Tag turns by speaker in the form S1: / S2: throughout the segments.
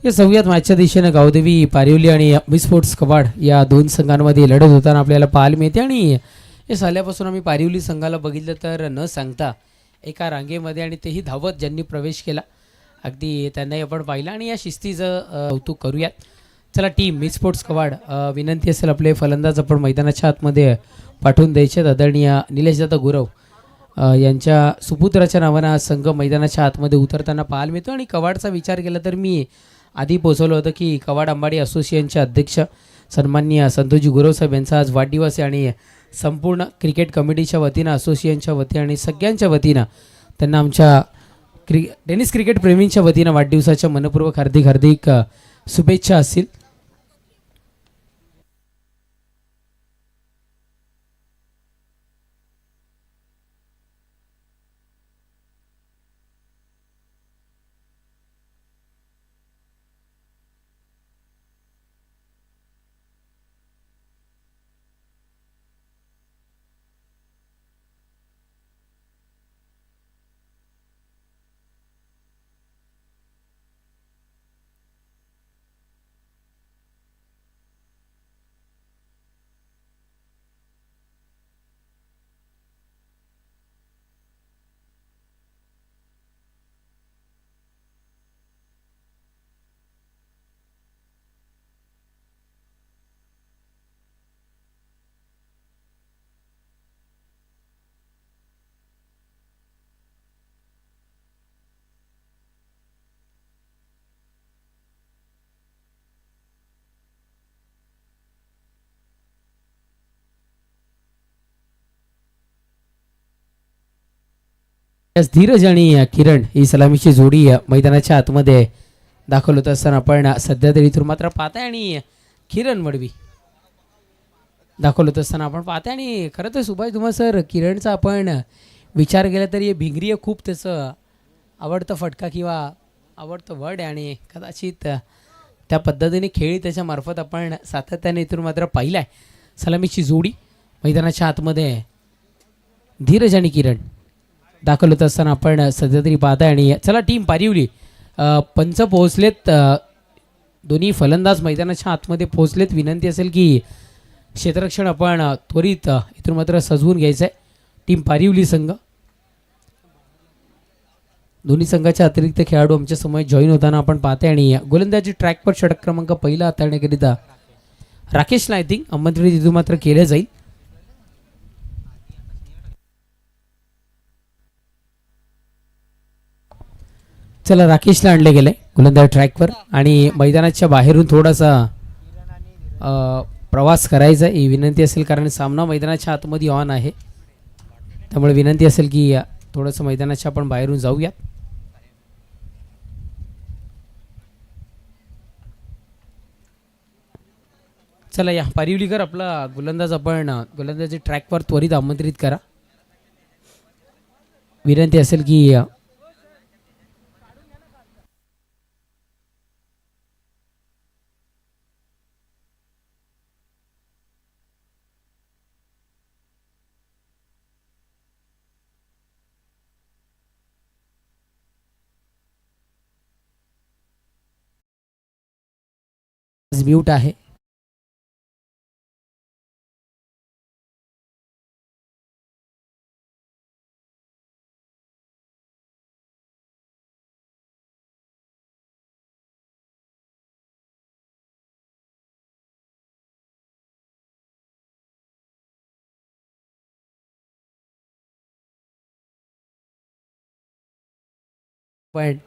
S1: या सगळ्यात मॅचच्या दिशेनं गावदेवी पारिवली आणि मी स्पोर्ट्स कवाड या दोन संघांमध्ये लढत होताना आपल्याला पाहायला मिळते. आणि हे साल्यापासून आम्ही पारिवली संघाला बघितलं तर न सांगता एका रांगेमध्ये आणि तेही धावत ज्यांनी प्रवेश केला अगदी त्यांनाही आपण पाहिलं आणि या शिस्तीचं कौतुक करूयात. चला टीम मी स्पोर्ट्स कवाड विनंती असेल आपले फलंदाज आपण मैदानाच्या आतमध्ये पाठवून द्यायचे. आदरणीय निलेशदादा गुरव यांच्या सुपुत्राच्या नावानं हा संघ मैदानाच्या आतमध्ये उतरताना पाहायला मिळतो. आणि कवाडचा विचार केला तर मी आधी पोचवलं होतं की कवाड अंबाडी असोसिएशनचे अध्यक्ष सन्माननीय संतोषजी गुरव साहेब यांचा आज वाढदिवस आहे आणि संपूर्ण क्रिकेट कमिटीच्या वतीनं असोसिएशनच्या वतीनं आणि सगळ्यांच्या वतीनं त्यांना आमच्या टेनिस क्रिकेट प्रेमींच्या वतीनं वाढदिवसाच्या मनपूर्वक हार्दिक शुभेच्छा असतील. धीरज आणि किरण ही सलामीची जोडी मैदानाच्या आतमध्ये दाखल होत असताना आपण सध्या तरी इथून मात्र पाहताय आणि किरण मडवी दाखल होत असताना आपण पाहताय. आणि खरं तर सुभाष तुम्हाला सर किरणचा आपण विचार केला तरी भिंगरी खूप त्याचं आवडतं फटका किंवा आवडतं वर्ड आहे आणि कदाचित त्या पद्धतीने खेळी त्याच्यामार्फत आपण सातत्याने इथून मात्र पाहिलं आहे. सलामीची जोडी मैदानाच्या आतमध्ये धीरज आणि किरण दाखल होत असताना आपण सध्या तरी पाहताय. आणि चला टीम पारिवली पंच पोहोचलेत. दोन्ही फलंदाज मैदानाच्या आतमध्ये पोहोचलेत. विनंती असेल की क्षेत्ररक्षण आपण त्वरित इथून मात्र सजवून घ्यायचं आहे. टीम पारिवली संघ दोन्ही संघाच्या अतिरिक्त खेळाडू आमच्या समोर जॉईन होताना आपण पाहते. आणि गोलंदाजी ट्रॅकवर षटक क्रमांक पहिला हाताळण्याकरिता राकेशला आय थिंक आमंत्रित इथून मात्र केलं जाईल. चला राकेशला आणले गेले गोलंदाज ट्रॅकवर आणि मैदानाच्या बाहेरून थोडासा प्रवास करायचा ही विनंती असेल कारण सामना मैदानाच्या आतमध्ये ऑन आहे. त्यामुळे विनंती असेल की थोडंसं मैदानाच्या आपण बाहेरून जाऊयात. चला या पारिवलीकर आपला गोलंदाज आपण गोलंदाजी ट्रॅकवर त्वरित आमंत्रित करा. विनंती असेल की म्यूट आहे. पण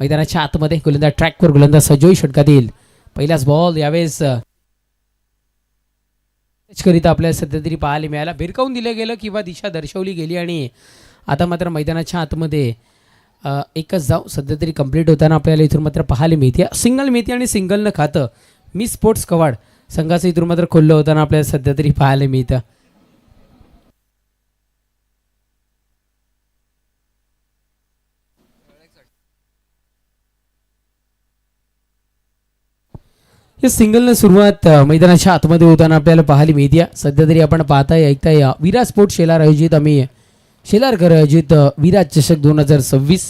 S1: मैदानाच्या आतमध्ये गोलंदाज ट्रॅकवर गोलंदाज सजोई षटकात येईल. पहिलाच बॉल यावेळेस करिता आपल्याला सध्या तरी पाहायला मिळाला. भिरकावून दिलं गेलं किंवा दिशा दर्शवली गेली आणि आता मात्र मैदानाच्या आतमध्ये एकच धाव सध्या तरी कंप्लीट होताना आपल्याला इथून मात्र पाहायला मिळते. सिंगल मिळते आणि सिंगलनं खातं मी स्पोर्ट्स कवाड संघाचं इथून मात्र खुल्लं होताना आपल्याला सध्या तरी पाहायला मिळतं. या सिंगलनं सुरुवात मैदानाच्या आतमध्ये होताना आपल्याला पाहायला मिळते. सध्या तरी आपण पाहताय ऐकताय विराज स्पोर्ट्स शेलार आयोजित आम्ही शेलारकर आयोजित विराज चषक 2026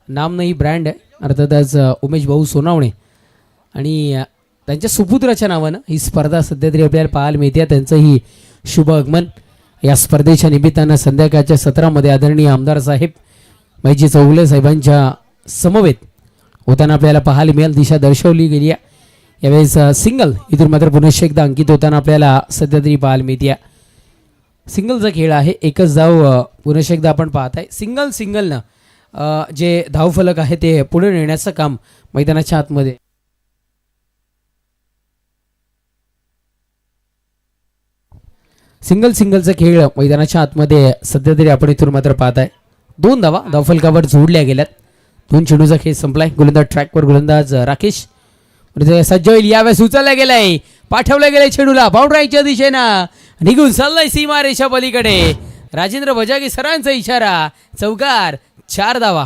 S1: नाम नाही ब्रँड आहे. अर्थातच उमेश भाऊ सोनावणे आणि त्यांच्या सुपुत्राच्या नावानं ही स्पर्धा सध्या तरी आपल्याला पाहायला मिळते. त्यांचंही शुभ आगमन या स्पर्धेच्या निमित्तानं संध्याकाळच्या सत्रामध्ये आदरणीय आमदार साहेब मैजी चौगुले साहेबांच्या समवेत होताना आपल्याला पाहायला मिळेल. दिशा दर्शवली गेली आहे. यावेळेस सिंगल इथून मात्र पुनश्च एकदा अंकित होताना आपल्याला सध्या तरी पाहायला मिळते. सिंगलचा खेळ आहे. एकच धाव पुनश्च एकदा आपण पाहत आहे. सिंगलनं जे धावफलक आहे ते पुढे नेण्याचं काम मैदानाच्या आतमध्ये. सिंगलचा खेळ मैदानाच्या आतमध्ये सध्या तरी आपण इथून मात्र पाहत आहे. 2 धावा धावफलकावर जोडल्या गेल्यात. 2 चेंडूचा खेळ संपलाय. गोलंदाज ट्रॅकवर गोलंदाज राकेश सज्ज होईल. यावेळेस उचलला गेलाय, पाठवलं गेलंय चेंडूला बाउंड्राईच्या दिशेनं निघून चाललाय सीमारेषा पलीकडे. राजेंद्र बजागे सरांचा इशारा. चौकार. 4 धावा.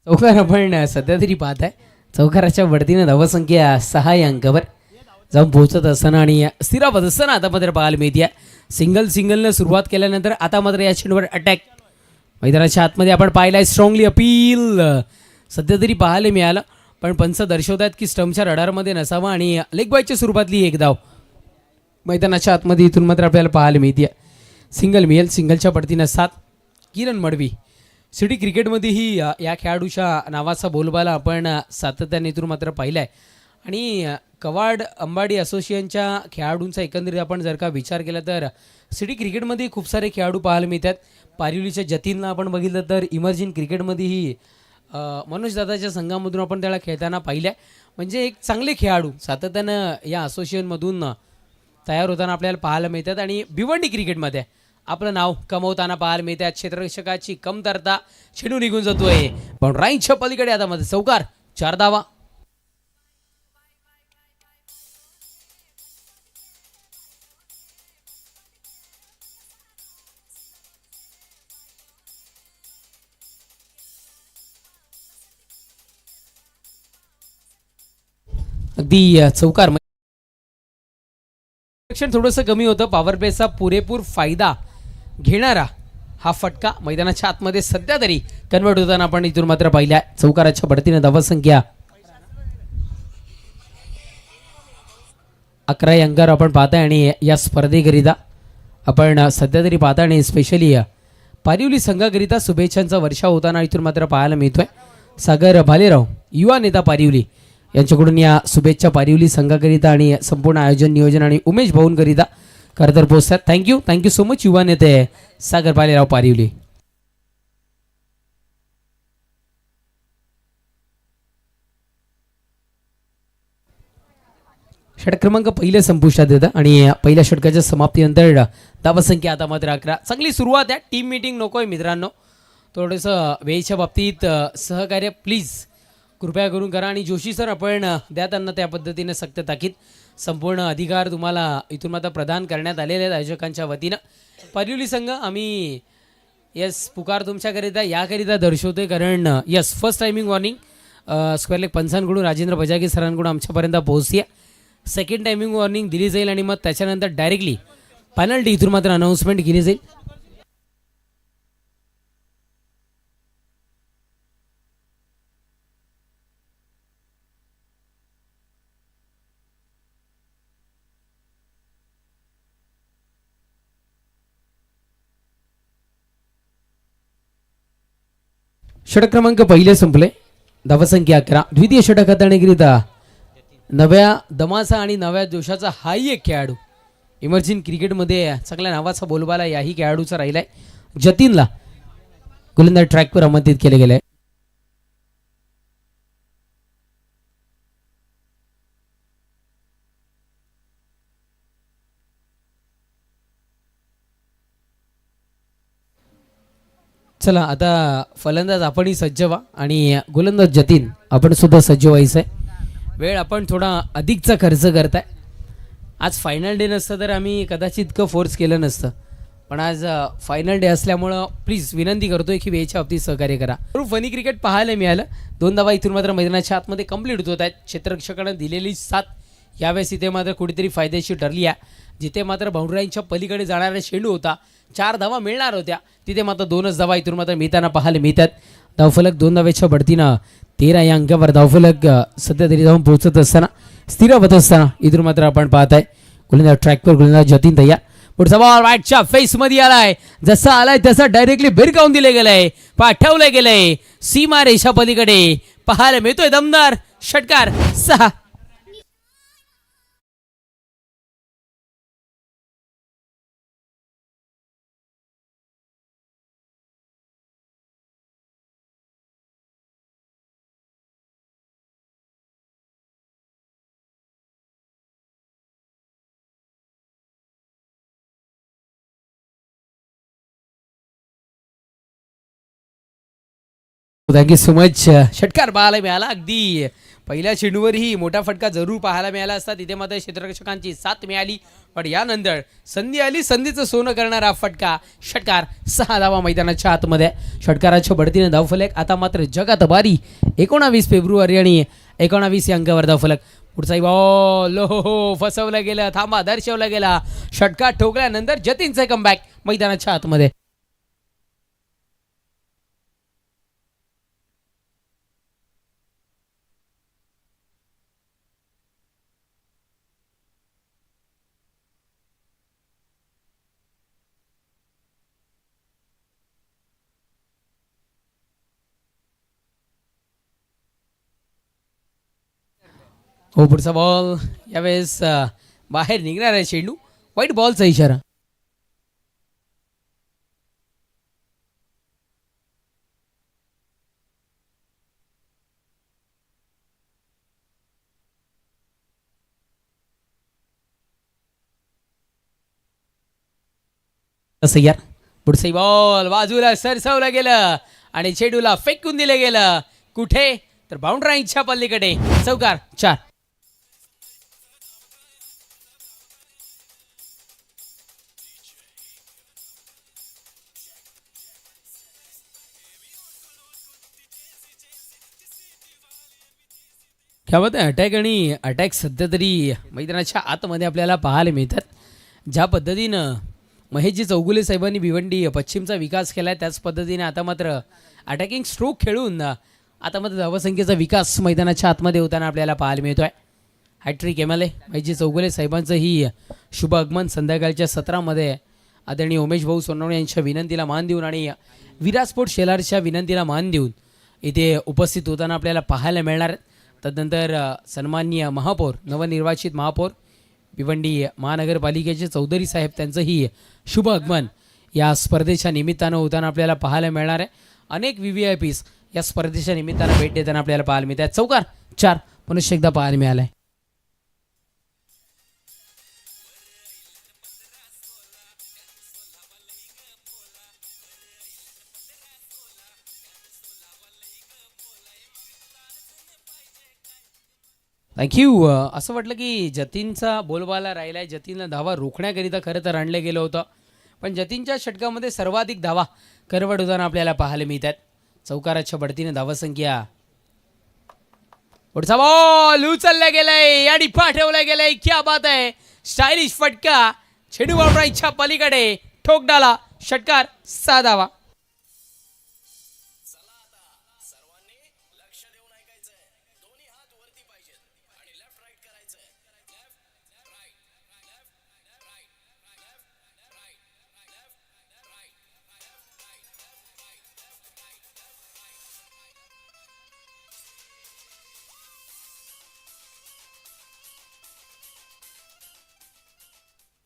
S1: चौकार आपण सध्या तरी पाहत आहे. चौकाराच्या वरतीनं धावसंख्या 6 या अंकावर जाऊन पोहोचत असताना आणि स्थिरावत असताना आता मात्र पाहायला मिळते. सिंगलनं सुरुवात केल्यानंतर आता मात्र या चेंडूवर अटॅक मैदानाच्या आतमध्ये आपण पाहिलाय. स्ट्रॉंगली अपील सध्या तरी पाहायला मिळालं, पण पंच दर्शवतात की स्टंपच्या रडारमध्ये नसावा आणि लेग बायच्या स्वरूपातली एक धाव मैदानाच्या आतमध्ये इथून मात्र आपल्याला पाहायला मिळते. सिंगल मिळेल. सिंगलच्या पडतीनं 7. किरण मडवी सिटी क्रिकेटमध्येही या खेळाडूच्या नावाचा बोलबाला आपण सातत्याने इथून मात्र पाहिला आहे. आणि कवाड अंबाडी असोसिएशनच्या खेळाडूंचा एकंदरीत आपण जर का विचार केला तर सिटी क्रिकेटमध्ये खूप सारे खेळाडू पाहायला मिळतात. पारिवलीच्या जतीनला आपण बघितलं तर इमर्जिंग क्रिकेटमध्येही मनोज दादाच्या संघामधून आपण त्याला खेळताना पाहिलं आहे. म्हणजे एक चांगले खेळाडू सातत्यानं या असोसिएशनमधून तयार होताना आपल्याला पाहायला मिळतात. आणि भिवंडी क्रिकेटमध्ये आपलं नाव कमवताना पाहायला मिळतात. क्षेत्ररक्षकाची कमतरता. चेंडू निघून जातोय पण राईनच्या पलीकडे आता मध्ये चौकार. 4 धावा. अगदी चौकार. थोडंसं कमी होतं. पॉवर प्लेचा पुरेपूर फायदा घेणारा हा फटका मैदानाच्या आतमध्ये सध्या तरी कन्वर्ट होताना आपण इथून मात्र पाहिल्या. चौकाराच्या बढतीनं धावसंख्या 11 या अंकावर आपण पाहताय. आणि या स्पर्धेकरिता आपण सध्या तरी पाहता आणि स्पेशली पारिवली संघाकरिता शुभेच्छांचा वर्षा होताना इथून मात्र पाहायला मिळतोय. सागर भालेराव युवा नेता पारिवली यांच्याकडून या शुभेच्छा पारिवली संघाकरिता आणि संपूर्ण आयोजन नियोजन आणि उमेश भाऊंकरिता खरं तर पोहोचतात. थँक्यू सो मच युवा नेते सागर भालेराव पारिवली. षटक क्रमांक पहिले संपुष्टात येतं आणि पहिल्या षटकाच्या समाप्तीनंतर धावसंख्या आता मात्र 11. चांगली सुरुवात आहे. टीम मीटिंग नको आहे मित्रांनो. थोडंसं वेळेच्या बाबतीत सहकार्य प्लीज कृपया करून करा. आणि जोशी सर आपण द्या त्यांना त्या पद्धतीने सक्त ताकीद. संपूर्ण अधिकार तुम्हाला इथून मात्र प्रदान करण्यात आलेले आहेत आयोजकांच्या वतीनं. पारिवली संघ आम्ही पुकार तुमच्याकरिता याकरिता दर्शवतोय कारण first timing warning square leg पंचांकडून राजेंद्र बजागे सरांकडून आमच्यापर्यंत पोहोचते. सेकंड टायमिंग वॉर्निंग दिली जाईल आणि मग त्याच्यानंतर डायरेक्टली पेनल्टी इथून मात्र अनाऊन्समेंट केली जाईल. षटक क्रमांक पहिले संपले. धावसंख्या 11. द्वितीय षटक हाताळणीकरिता नव्या दमाचा आणि नव्या जोशाचा हाही एक खेळाडू इमर्जिंग क्रिकेटमध्ये चांगल्या नावाचा बोलबाला याही खेळाडूचा राहिलाय. जतीनला गोलंदाज ट्रॅकवर आमंत्रित केले गेले. चला आता फलंदाज आपणही सज्ज व्हा आणि गोलंदाज जतीन आपण सुद्धा सज्ज व्हायचं आहे. वेळ आपण थोडा अधिकचा खर्च करताय. आज फायनल डे नसतं तर आम्ही कदाचित इतकं फोर्स केलं नसतं, पण आज फायनल डे असल्यामुळं प्लीज विनंती करतोय की वेळेच्या बाबतीत सहकार्य करा. फनी क्रिकेट पाहायला मिळालं. 2 धावा इथून मात्र मैदानाच्या आतमध्ये कंप्लीट होत आहेत. क्षेत्ररक्षकानं दिलेली 7 यावेळेस इथे मात्र कुठेतरी फायदेशीर ठरली आहे. जिथे मात्र बाउंड्राईनच्या पलीकडे जाणारा चेंडू होता, 4 धावा मिळणार होत्या, तिथे मात्र 2च धावा इथून मात्र मिळताना पाहायला मिळतात. धावफलक 2 धावेच्या बढतीनं 13 या अंकावर धावफलक सध्या तरी जाऊन पोहोचत असताना स्थिर होत असताना इथून मात्र आपण पाहत आहे गोलंदाज ट्रॅकवर गोलंदाज जतीन तयार. पुढचा बॉल राईटच्या फेसमध्ये आलाय. जसा आलाय तसा डायरेक्टली भिरकावून दिले गेलंय, पाठवलं गेलंय सीमा रेषा पलीकडे. पाहायला मिळतोय दमदार षटकार. 6 थँक्यू सो मच. षटकार पाहायला मिळाला. अगदी पहिल्या चेंडूवरही मोठा फटका जरूर पाहायला मिळाला असता. तिथे मात्र क्षेत्ररक्षकांची साथ मिळाली, पण यानंतर संधी आली, संधीचं सोनं करणारा फटका. षटकार. 6 धावा मैदानाच्या आतमध्ये. षटकाराच्या बढतीने धावफलक आता मात्र जगात बारी 19 फेब्रुवारी आणि 19 या अंकावर धावफलक. पुढचाही बॉल हो फसवलं गेलं, थांबा दर्शवला गेला. षटकार ठोकल्यानंतर जतीनचं कमबॅक मैदानाच्या आतमध्ये. हो पुढचा बॉल यावेळेस बाहेर निघणार आहे चेंडू. वाईट बॉलचा इशारा. तसं यार पुढचाही बॉल बाजूला सरसवलं गेलं आणि चेंडूला फेकून दिलं गेलं. कुठे तर बाउंड्राईच्या पलीकडे. चौकार. 4. त्यामध्ये अटॅक आणि अटॅक सध्या तरी मैदानाच्या आतमध्ये आपल्याला पाहायला मिळतात. ज्या पद्धतीनं महेशजी चौगुले साहेबांनी भिवंडी पश्चिमचा विकास केला आहे, त्याच पद्धतीने आता मात्र अटॅकिंग स्ट्रोक खेळून आता मात्र धावसंख्येचा विकास मैदानाच्या आतमध्ये होताना आपल्याला पाहायला मिळतो आहे. हॅट्रिक एमएलए महेशजी चौगुले साहेबांचं ही शुभ आगमन संध्याकाळच्या सत्रामध्ये आदरणीय उमेश भाऊ सोनवणे यांच्या विनंतीला मान देऊन आणि विराट स्पोर्ट्स शेलारच्या विनंतीला मान देऊन इथे उपस्थित होताना आपल्याला पाहायला मिळणार. तदनंतर सन्माननीय महापौर, नवनिर्वाचित महापौर भिवंडी महानगरपालिकेचे चौधरी साहेब त्यांचंही शुभ आगमन या स्पर्धेच्या निमित्तानं होताना आपल्याला पाहायला मिळणार आहे. अनेक VVIPs या स्पर्धेच्या निमित्तानं भेट देताना आपल्याला पाहायला मिळतात. चौकार. 4 पुनश्च एकदा पाहायला मिळाला आहे. थँक्यू. असं वाटलं की जतीनचा बोलबाला राहिला आहे. जतीनला धावा रोखण्याकरिता खरं तर आणलं गेलं होतं, पण जतीनच्या षटकामध्ये सर्वाधिक धावा करवड होताना आपल्याला पाहायला मिळतात. चौकाराच्या बढतीने धावसंख्या. पुढचा बॉल उचलला गेलाय आणि पाठवला गेलाय. क्या बात आहे. स्टायलिश फटका. चेंडू बाउंड्राईच्या पलीकडे ठोक डाला. षटकार. 6 धावा.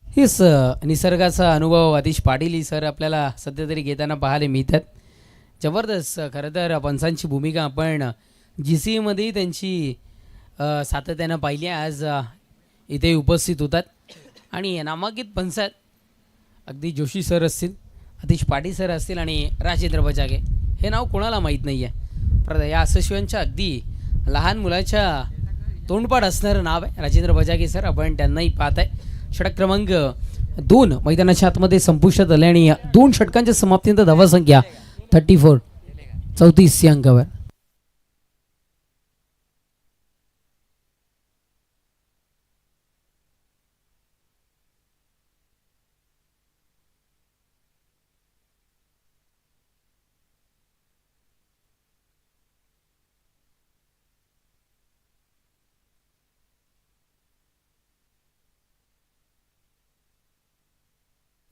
S1: हेच निसर्गाचा अनुभव आतिश पाटील ही सर आपल्याला सध्या तरी घेताना पाहायला मिळतात. जबरदस्त. खरं तर पंचांची भूमिका आपण GCAमध्ये त्यांची सातत्यानं पाहिली. आज इथे उपस्थित होतात आणि नामांकित पंचायत अगदी जोशी सर असतील, अतिश पाटील सर असतील आणि राजेंद्र बजागे, हे नाव कोणाला माहीत नाही आहे. या असोसिएशनच्या अगदी लहान मुलाच्या तोंडपाठ असणारं नाव आहे राजेंद्र बजागे सर. आपण त्यांनाही पाहत आहे. षटक क्रमांक 2 मैदानाच्या आतमध्ये संपुष्टात आले आणि 2 षटकांच्या समाप्तीनंतर धावसंख्या 34 या अंकावर.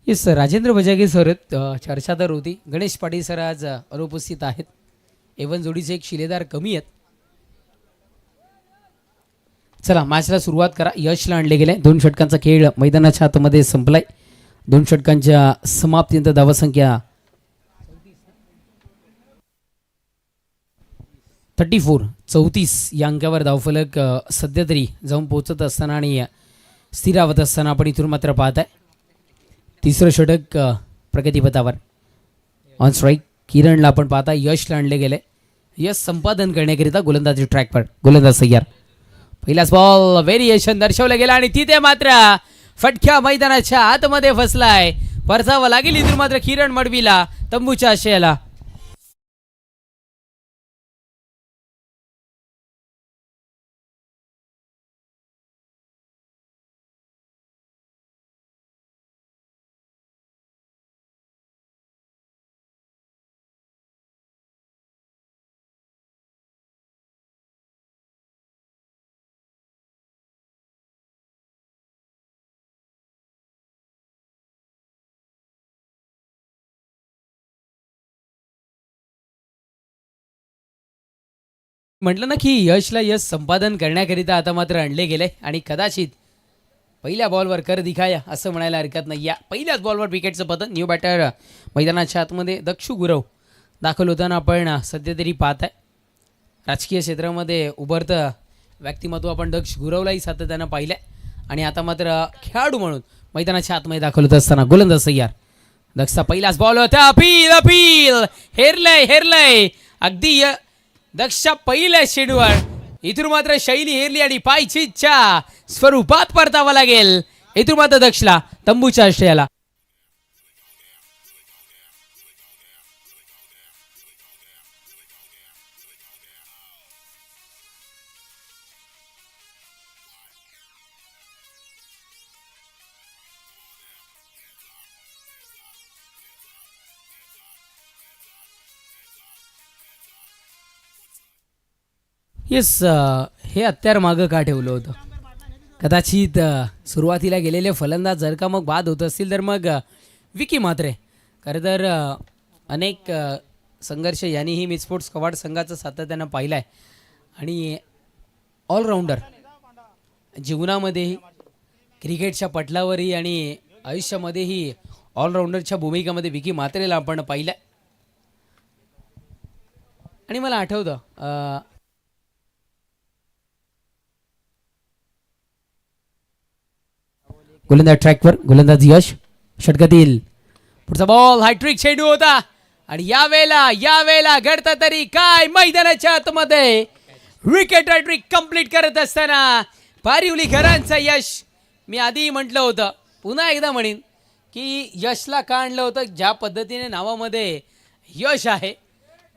S1: येस राजेंद्र बजागे सर चर्चा तर होती. गणेश पाटील सर आज अनुपस्थित आहेत. एवन जोडीचे एक शिलेदार कमी आहेत. चला मॅचला सुरुवात करा. यशला आणले गेले. 2 षटकांचा खेळ मैदानाच्या आतमध्ये संपलाय. 2 षटकांच्या समाप्तीनंतर धावसंख्या 34 या अंकावर धावफलक सध्या तरी जाऊन पोहोचत असताना आणि स्थिरावत असताना आपण इथून मात्र पाहत आहे. तिसरं षटक प्रगतीपथावर. ऑन स्ट्राईक किरणला आपण पाहता. यशला आणले गेले. यश संपादन करण्याकरिता गोलंदाजी ट्रॅकवर. गोलंदाज तयार. पहिलाच बॉल व्हेरिएशन दर्शवलं गेलं आणि तिथे मात्र फटक्या मैदानाच्या आतमध्ये फसलाय. परतावा लागेल इथून मात्र किरण मडवीला तंबूच्या आशयाला. म्हटलं ना की यशला यश संपादन करण्याकरिता आता मात्र आणले गेले आणि कदाचित पहिल्या बॉलवर कर दिखाया असं म्हणायला हरकत नाही. या पहिल्याच बॉलवर विकेटचं पतन. न्यू बॅटर मैदानाच्या आतमध्ये दक्षू गुरव दाखल होताना आपण सध्या तरी पाहत आहे. राजकीय क्षेत्रामध्ये उभरतं व्यक्तिमत्व आपण दक्ष गुरवलाही सातत्यानं पाहिलं आहे आणि आता मात्र खेळाडू म्हणून मैदानाच्या आतमध्ये दाखल होत असताना गोलंदाज तयार. दक्षचा पहिलाच बॉल होता. अपील हेरलंय अगदी दक्षच्या पहिल्या शेडवर इथून मात्र शैली हेरली आणि पायचीच्या स्वरूपात परतावा लागेल. इथून मात्र दक्षला तंबूच्या आश्रयाला. येस हे हत्यार मागं का ठेवलं होतं. कदाचित सुरुवातीला गेलेले फलंदाज जर का मग बाद होत असतील तर मग विकी म्हात्रे. खरं तर अनेक संघर्ष यांनीही मिड स्पोर्ट्स कवाड संघाचं सातत्यानं पाहिलं आहे आणि ऑलराऊंडर जीवनामध्येही क्रिकेटच्या पटलावरही आणि आयुष्यामध्येही ऑलराऊंडरच्या भूमिकेमध्ये विकी म्हात्रेला आपण पाहिलं आहे. आणि मला आठवतं गोलंदाज ट्रॅकवर. गोलंदाज यश. षटकातील पुढचा बॉल हायट्रिक चेंडू होता आणि यावेळेला घडतं तरी काय. मैदानाच्या आतमध्ये विकेट हॅट्रिक कंप्लीट करत असताना पारिवलीकरांचं यश. मी आधी म्हटलं होतं, पुन्हा एकदा म्हणेन की यशला का आणलं होतं. ज्या पद्धतीने नावामध्ये यश आहे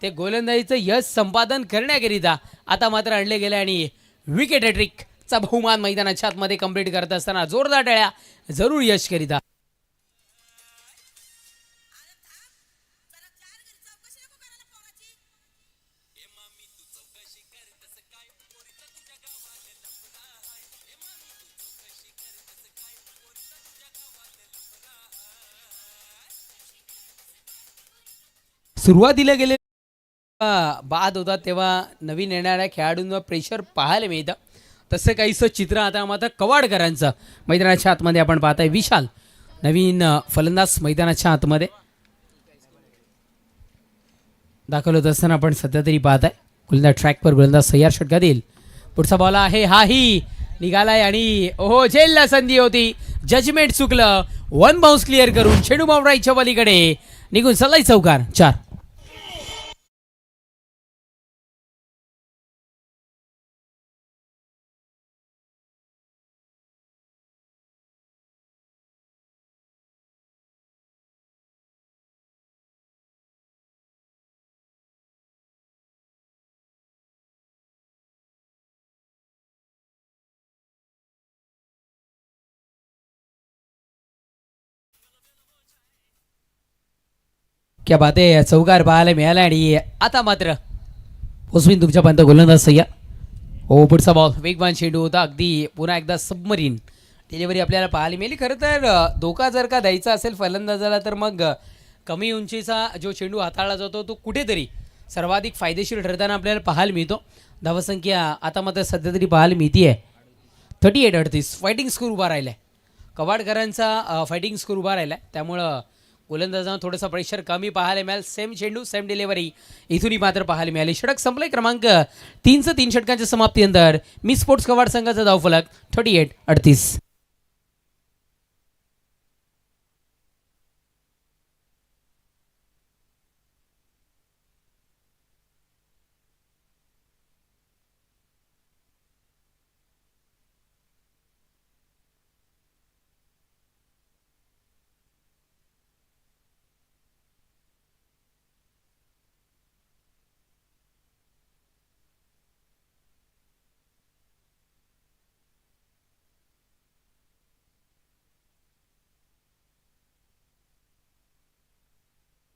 S1: ते गोलंदाजीचं यश संपादन करण्याकरिता आता मात्र आणले गेले आणि विकेट हॅट्रिक चा बहुमान मैदानाच्या आतमध्ये कंप्लीट करत असताना जोरदार टाळ्या जरूर यश करिता. सुरुवातीला गेले बाद होता तेव्हा नवीन येणाऱ्या खेळाडूंवर प्रेशर पाहायला मिळतं. तसं काहीसं चित्र आता मात्र कवाडकरांचं मैदानाच्या आतमध्ये आपण पाहताय. विशाल नवीन फलंदाज मैदानाच्या आतमध्ये दाखल होत असताना आपण सध्या तरी पाहताय. गोलंदाज ट्रॅकवर. गोलंदाज सय्यार षटका देईल. पुढचा बॉल आहे हाही निघालाय आणि ओहो झेलला संधी होती. जजमेंट चुकलं. वन बाउन्स क्लिअर करून चेंडू बाउंड्राईच्या पलीकडे निघून सल्लाई चौकार 4. क्या बात आहे, चौकार पाहायला मिळाला आणि आता मात्र उस्मिन तुमच्यापर्यंत गोलंदाज सय्या. हो पुढचा बॉल वेगवान चेंडू होता, अगदी पुन्हा एकदा सबमरीन डिलिव्हरी आपल्याला पाहायला मिळाली. खरं तर धोका जर का द्यायचा असेल फलंदाजाला तर मग कमी उंचीचा जो चेंडू हाताळला जातो तो कुठेतरी सर्वाधिक फायदेशीर ठरताना आपल्याला पाहायला मिळतो. धावसंख्या आता मात्र सध्या तरी पाहायला मिळती आहे 38-38. फायटिंग स्कोर उभा राहिला आहे, कवाडकरांचा फायटिंग स्कोर उभा राहिला आहे. त्यामुळं गोलंदाजांना थोडंसं प्रेशर कमी पाहायला मिळालं. सेम चेंडू सेम डिलिव्हरी इथूनही मात्र पाहायला मिळाली. षटक संपलंय. क्रमांक 3चं 3 षटकांच्या समाप्तीनंतर मी स्पोर्ट्स कवाड संघाचा धावफलक 38-38.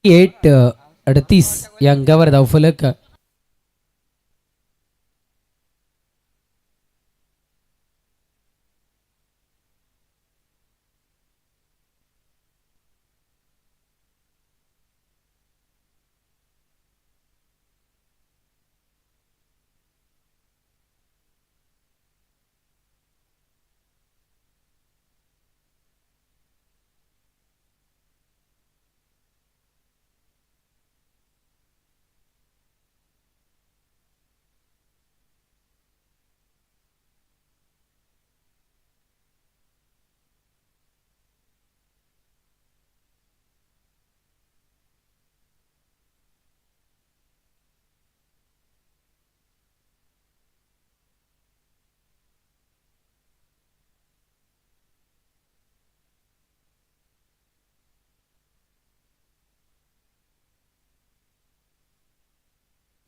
S1: एट 38 या अंकावर धावफलक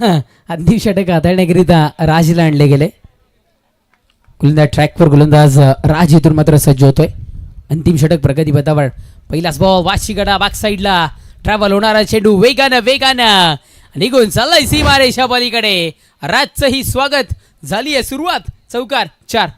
S1: अंतिम षटक हाताळण्याकरिता राजला आणले गेले. गोलंदाज ट्रॅकवर गोलंदाज राज इथून मात्र सज्ज होतोय. अंतिम षटक प्रगती पथावर. पहिलाच बॉल वाशी गडा बॅक साईडला ट्रॅव्हल होणारा चेंडू वेगानं वेगानं निघून चाललाय सीमारेषा पलीकडे. राजचं ही स्वागत झाली आहे सुरुवात. चौकार 4.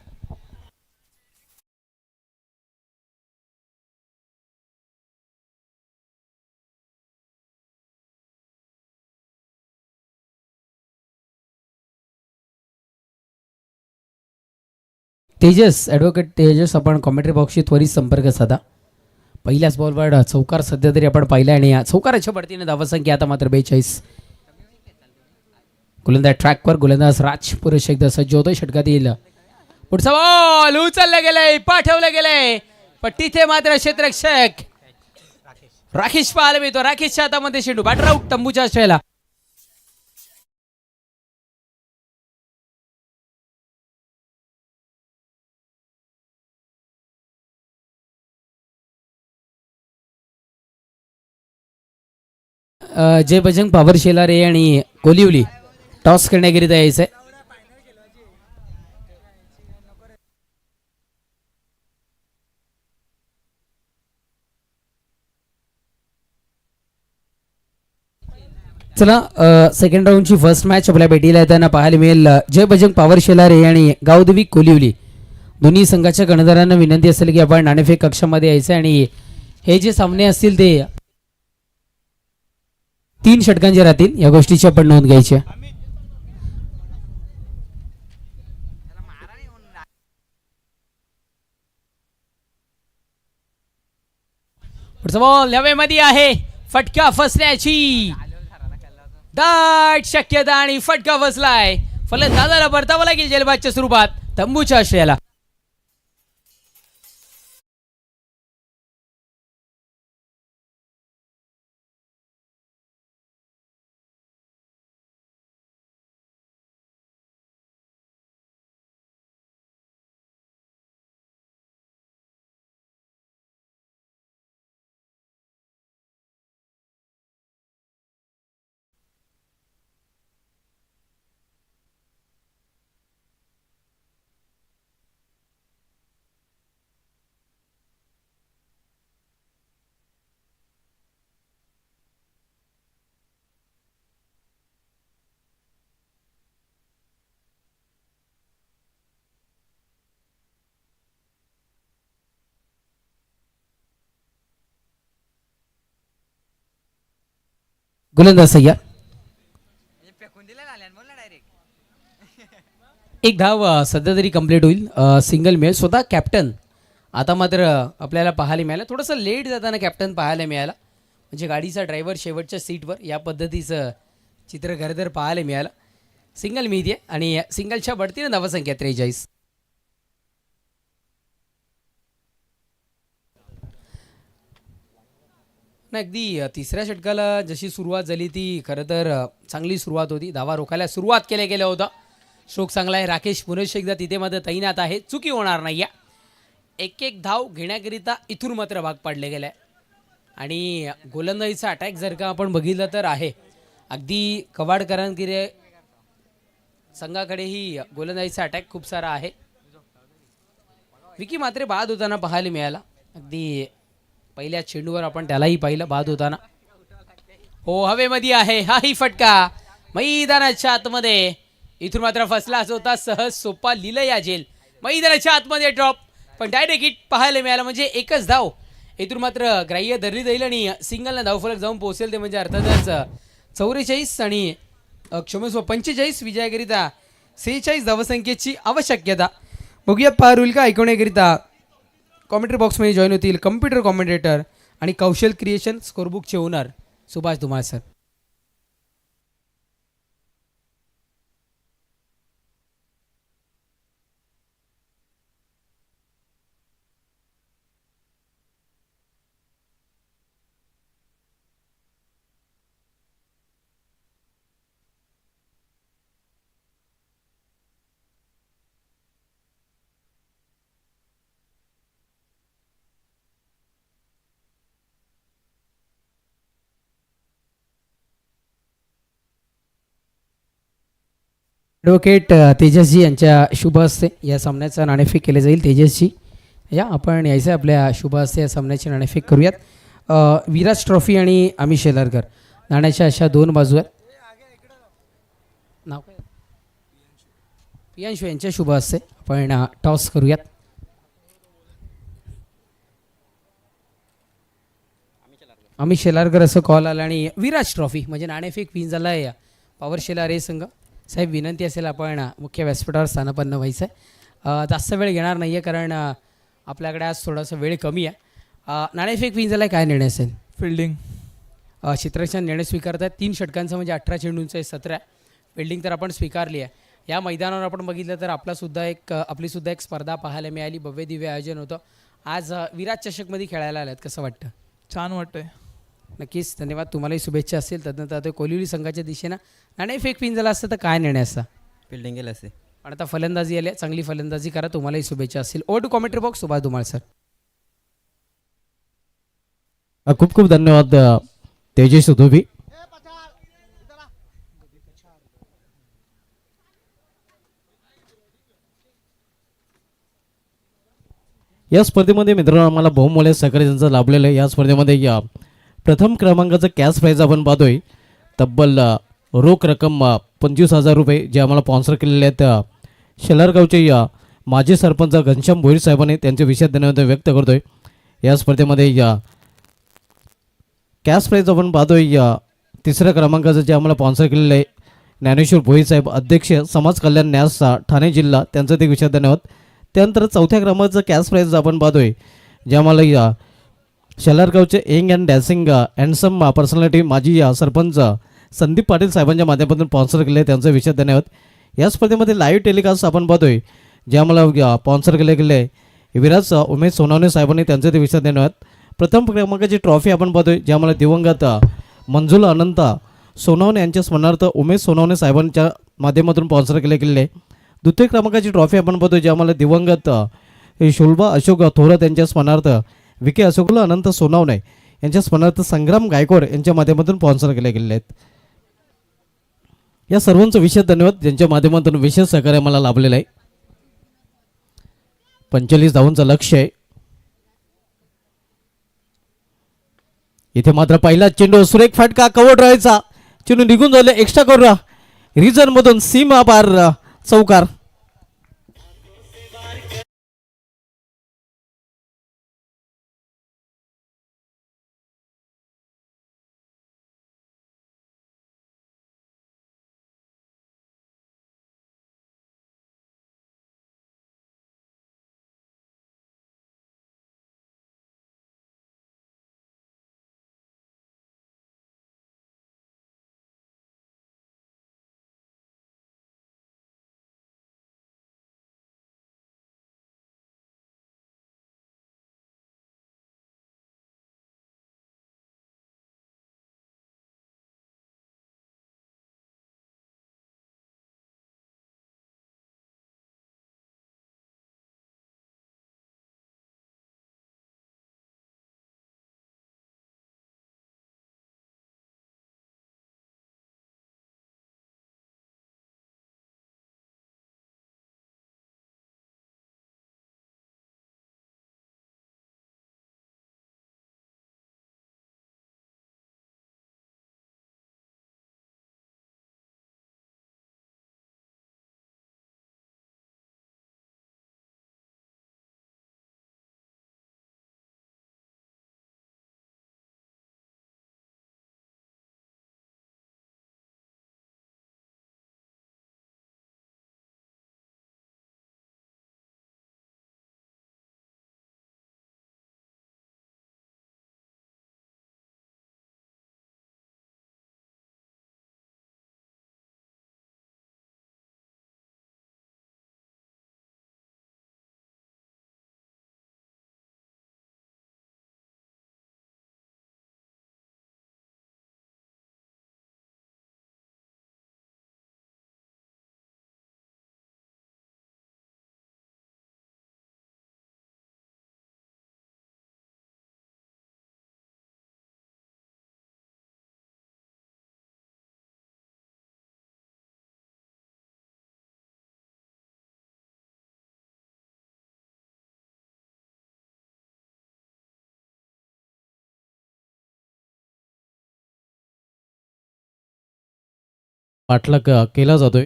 S1: तेजस ॲडव्होकेट तेजस आपण कॉमेंट्री बॉक्सशी त्वरित संपर्क साधा. पहिल्याच बॉलवर चौकार सध्या तरी आपण पाहिला आणि चौकाराच्या पडतीने धावसंख्या आता मात्र 42. गोलंदाज ट्रॅकवर गोलंदाज राज पुरुष एकदा सज्ज होतोय. षटकात येईल पुढचा बॉल उचललं गेलंय पाठवलं गेलंय पण तिथे मात्र क्षेत्ररक्षक राकेश पाहायला मिळतो. राकेशच्या हातामध्ये चेंडू बॅटर आउट तंबूच्या आश्रयाला. जय बजंग पावर शेलारे आणि कोलिवली टॉस करण्याकरिता यायचंय. चला सेकंड राऊंडची फर्स्ट मॅच आपल्या भेटीला येताना पाहायला मिळेल. जय बजंग पावर शेलारे आणि गावदेवी कोलिवली दोन्ही संघाच्या कर्णधारांना विनंती असेल की आपण नाणेफेक कक्षामध्ये यायचं आणि हे जे सामने असतील ते 3 षटकांचे राहतील. या गोष्टीची आपण नोंद घ्यायची. पुढचा बॉल हवेमध्ये आहे. फटका फसण्याची दाट शक्यता आणि फटका फसलाय. फलंदाजाला परतावं लागेल जलबादच्या स्वरूपात तंबूच्या आश्रयाला. गोलंदाज सय्या. एक धाव सध्या तरी कंप्लीट होईल. सिंगल मिळेल. स्वतः कॅप्टन आता मात्र आपल्याला पाहायला मिळालं. थोडंसं लेट जाताना कॅप्टन पाहायला मिळाला. म्हणजे गाडीचा ड्रायव्हर शेवटच्या सीटवर या पद्धतीचं चित्र घरदर पाहायला मिळालं. सिंगल मिळते आणि सिंगलच्या बढतीनं धावसंख्या 43. नाही अगदी तिसऱ्या षटकाला जशी सुरुवात झाली ती खरं तर चांगली सुरुवात होती. धावा रोखायला सुरुवात केल्या गेल्या होता. स्ट्रोक चांगला आहे. राकेश पुनश एकदा तिथे मात्र तैनात आहे. चुकी होणार नाही. एक एक धाव घेण्याकरिता इथून मात्र भाग पाडले गेले आहे. आणि गोलंदाजीचा अटॅक जर का आपण बघितलं तर आहे अगदी कवाडकरांकडे संघाकडेही गोलंदाजीचा अटॅक खूप सारा आहे. विकी मात्र बाद होताना पाहायला मिळाला. अगदी पहिल्या चेंडूवर आपण त्यालाही पाहिलं बाद होताना. हो हवेमध्ये आहे. हाही फटका मैदानाच्या आतमध्ये. इथून मात्र फसलाच होता. सहज सोपा लिहिलं या जेल. मैदानाच्या आतमध्ये ड्रॉप पण डायरेक्ट हिट पाहायला मिळालं. म्हणजे एकच धाव इथून मात्र ग्राह्य धरली जाईल आणि सिंगलला धावफलक जाऊन पोहोचेल. ते म्हणजे अर्थातच 44 आणि क्षमस्व 45 विजयाकरिता 46 धावसंख्येची आवश्यकता. बघूया पार होईल का ऐकवण्याकरिता कॉमेंट्री बॉक्समध्ये जॉईन होतील कम्प्युटर कॉमेंटेटर आणि कौशल क्रिएशन स्कोरबुकचे owner Subhash Dhumal sir. Advocate Tejasji यांच्या शुभ हस्ते या सामन्याचा नाणेफेक केले जाईल. तेजसजी या आपण यायचं आपल्या शुभ हस्ते या सामन्याची नाणेफेक करूयात. विराज ट्रॉफी आणि अमित शेलारकर नाण्याच्या अशा दोन बाजू आहेत. नाव काय प्रियांशू यांच्या शुभ हस्ते आपण टॉस करूयात. अमित शेलारकर असं कॉल आला आणि विराज ट्रॉफी म्हणजे नाणेफेक विन झाला आहे पॉवर शेलार हे संघ. साहेब विनंती असेल आपण मुख्य व्यासपीठावर स्थानापन्न व्हायचं आहे. जास्त वेळ घेणार नाही आहे कारण आपल्याकडे आज थोडासा वेळ कमी आहे. नाणेफेक विन झाला आहे काय निर्णय असेल?
S2: फिल्डिंग.
S1: चित्रक्षण निर्णय स्वीकारत आहेत. 3 षटकांचं म्हणजे 18 चेंडूंचं 17. फिल्डिंग तर आपण स्वीकारली आहे. या मैदानावर आपण बघितलं तर आपलीसुद्धा एक स्पर्धा पाहायला मिळाली. भव्य दिव्य आयोजन होतं. आज विराज चषकमध्ये खेळायला आल्यात कसं वाटतं?
S2: छान वाटतंय.
S1: नक्कीच धन्यवाद. तुम्हालाही शुभेच्छा असेल. तदनंतर आता कोलिवली संघाच्या दिशेनं नाणेफेक विन झाला असतं तर काय निर्णय असता?
S3: फिल्डिंग केलं असते.
S1: पण आता फलंदाजी आली. चांगली फलंदाजी करा. तुम्हालाही शुभेच्छा असेल. Over to commentary box Subhash Dhumal sir.
S4: खूप खूप धन्यवाद तेजस धोबी. या स्पर्धेमध्ये मित्रांनो आम्हाला बहुमूल्य सहकार्य त्यांचं लाभलेलं आहे. या स्पर्धेमध्ये या प्रथम क्रमांकाचं कॅश प्राईज आपण पाहतोय. तब्बल रोख रक्कम 25,000 रुपये जे आम्हाला स्पॉन्सर केलेले आहेत शेलारगावचे माजी सरपंच घनश्याम भोईर साहेबांनी त्यांचे विशेष धन्यवाद व्यक्त करतोय. या स्पर्धेमध्ये कॅश प्राईज आपण पाहतोय तिसऱ्या क्रमांकाचं जे आम्हाला स्पॉन्सर केलेलं आहे ज्ञानेश्वर भोईर साहेब अध्यक्ष समाज कल्याण न्यास ठाणे जिल्हा त्यांचं ते विशेष धन्यवाद. त्यानंतर चौथ्या क्रमांकाचं कॅश प्राईज आपण पाहतोय जे आम्हाला शेलारगावचे young and dancing handsome personality माजी सरपंच संदीप पाटील साहेबांच्या माध्यमातून स्पॉन्सर केले त्यांचे विशेष धन्यवाद. या स्पर्धेमध्ये लाईव्ह टेलिकास्ट आपण पाहतोय जे आम्हाला स्पॉन्सर केले गेले विराज उमेश सोनवणे साहेबांनी त्यांचे ते विशेष धन्यवाद. प्रथम क्रमांकाची ट्रॉफी आपण पाहतोय जे आम्हाला दिवंगत मंजुल अनंत सोनवणे यांच्या स्मरणार्थ उमेश सोनवणे साहेबांच्या माध्यमातून स्पॉन्सर केले गेले. द्वितीय क्रमांकाची ट्रॉफी आपण पाहतोय जे आम्हाला दिवंगत शुल्बा अशोक थोरात यांच्या स्मरणार्थ विके अशोकला अनंत सोनवणे यांच्या स्मरणार्थ संग्राम गायकवाड यांच्या माध्यमातून स्पॉन्सर केले गेले आहेत. या सर्वांचं विशेष धन्यवाद ज्यांच्या माध्यमातून विशेष सहकार्य मला लाभलेलं आहे. 45 धावांचं लक्ष आहे. इथे मात्र पहिला चेंडू सुरेख फटका कव्हर राहायचा चेंडू निघून झाले एक्स्ट्रा करू रिझन मधून सीमा पार चौकार. पाठलाग केला जातोय.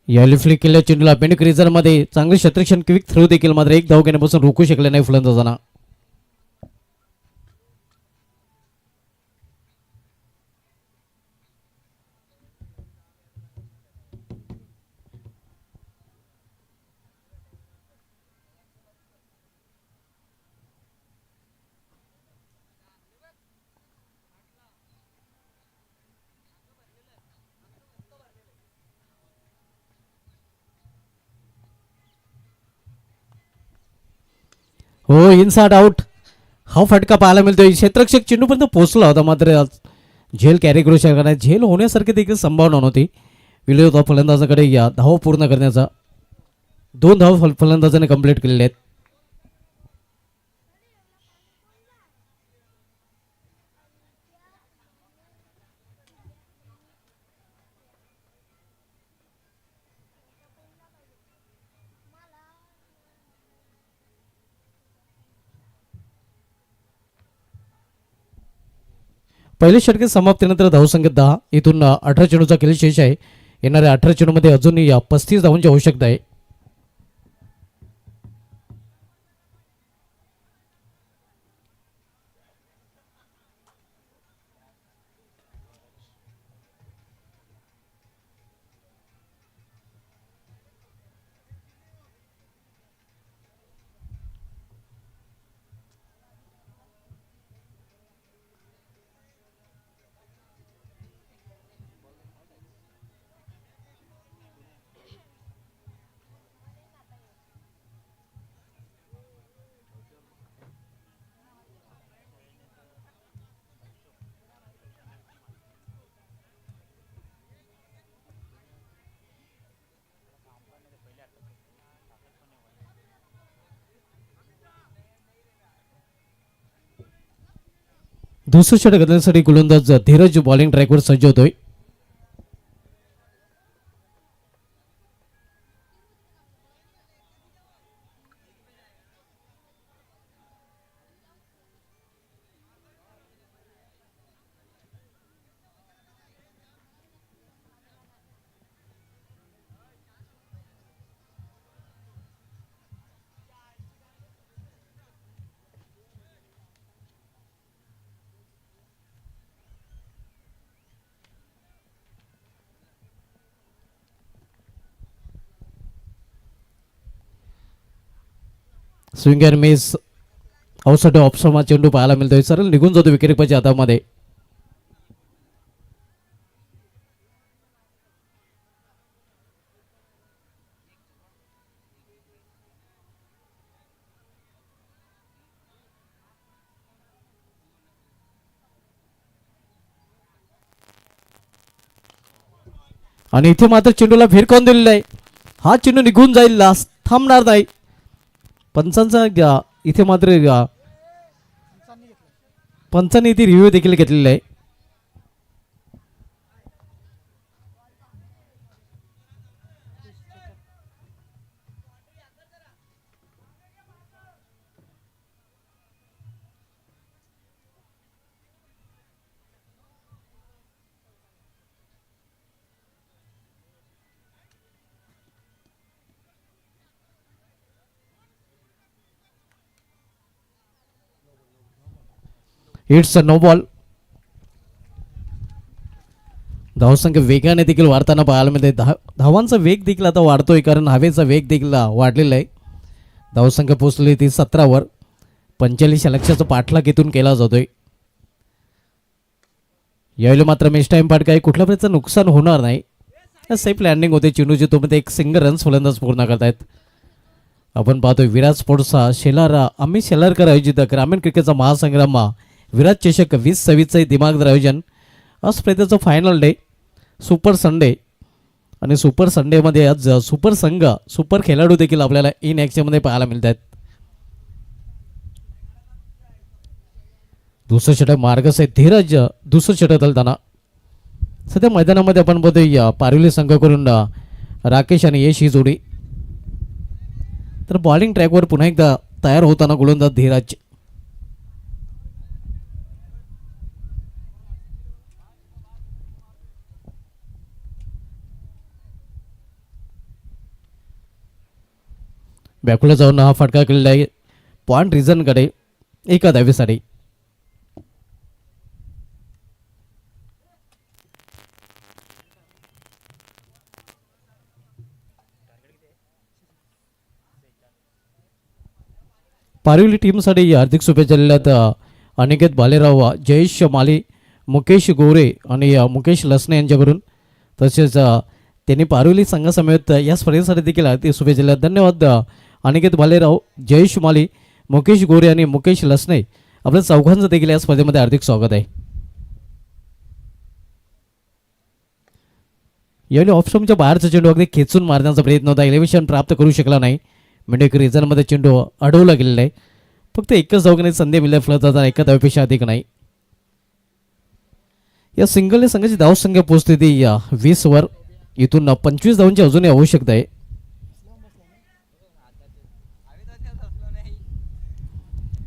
S4: यावेळी फ्लिक केलेल्या चेंडूला पेंडिक रिझर्व्हमध्ये चांगले क्षेत्ररक्षण क्विक थ्रो देखील मात्र एक धाव घेण्यापासून रोखू शकले नाही फलंदाजांना. हो इनसाइड आउट हा फटका पाहायला मिळतोय. क्षेत्ररक्षक चेंडूपर्यंत पोहोचला होता मात्र झेल कॅरी करू शकला नाही. झेल होण्यासारखी देखील संभावना नव्हती. विजय होता फलंदाजाकडे या धाव पूर्ण करण्याचा. 2 धाव फलंदाजाने कंप्लीट केलेले आहेत. पहिले षटके समाप्तीनंतर धावसंख्या 10. इथून 18 चेंडूचा खेळ शेष आहे. येणाऱ्या 18 चेंडूमध्ये अजूनही 35 धावांची आवश्यकता आहे. दुसरं षटक करण्यासाठी गोलंदाज धीरज बॉलिंग ट्रॅकवर सज्ज होतोय. स्विंग अँड मिस आउटसाइड ऑप्शनला चेंडू पाहायला मिळतोय. सरळ निघून जातो विकेटकीपरच्या हातामध्ये. आणि इथे मात्र चेंडूला फिरकावून दिलेला आहे. हा चेंडू निघून जाईल, लास्ट थांबणार नाही. पंचांचा इथे मात्र पंचांनी इथे रिव्ह्यू देखील घेतलेला आहे. It's a no ball. धावसंख्या वेगाने देखील वाढताना पाहायला मिळते. धावांचा वेग देखील आता वाढतोय कारण हवेचा वेग देखील वाढलेला आहे. धावसंख्या पोहोचली ती 17वर. 45 लक्षाचा पाठलाग इथून केला जातोय. यावेळी मात्र मिस टाइम पाठ काही कुठल्या प्रकारचं नुकसान होणार नाही. सेफ लँडिंग होते चेंडूची. तो एक सिंगल रन्स फलंदाज पूर्ण करतायत. आपण पाहतोय विराट स्पोर्ट्सचा अमित शेलारकर आयोजित ग्रामीण क्रिकेटचा महासंग्राम विराट चषक 2026 दिमागदार आयोजन. आज स्पर्धेचं फायनल डे सुपर संडे. आणि सुपर संडेमध्ये आज सुपर संघ सुपर खेळाडू देखील आपल्याला इन ॲक्शनमध्ये पाहायला मिळत आहेत. दुसरं षटक मार्गस आहे धीरज दुसरं षटक हलताना. सध्या मैदानामध्ये आपण बघतोय पारिवली संघाकडून राकेश आणि यश ही जोडी. तर बॉलिंग ट्रॅकवर पुन्हा एकदा तयार होताना गोलंदाज धीरज. बॅकला जाऊन हा फटका केलेला आहे पॉइंट रिझनकडे एका धावेसाठी. पारिवली टीमसाठी हार्दिक शुभेच्छा दिल्यात अनिकेत भालेराव, जयेश माली, मुकेश गोरे आणि मुकेश लसने यांच्याकडून. तसेच त्यांनी पारिवली संघासमेत या स्पर्धेसाठी देखील हार्दिक शुभेच्छा दिल्या. धन्यवाद अनिकेत भालेराव, जयेश माली, मुकेश गोरे आणि मुकेश लसने. आपल्या चौघांचं देखील या स्पर्धेमध्ये हार्दिक स्वागत आहे. यावेळी ऑफस्टॉपच्या बाहेरचा चेंडू अगदी खेचून मारण्याचा प्रयत्न होता. इलेव्हेशन प्राप्त करू शकला नाही. म्हणजे एक रिझनमध्ये चेंडू अडवला गेलेला आहे. फक्त एकच धावण्याची संधी मिळाली फलंदाजांना, एका धावेपेक्षा अधिक नाही. या सिंगलने संघाची धावसंख्या पोहोचते ती 20 वर. इथून 25 धावांची अजूनही आवश्यकता आहे.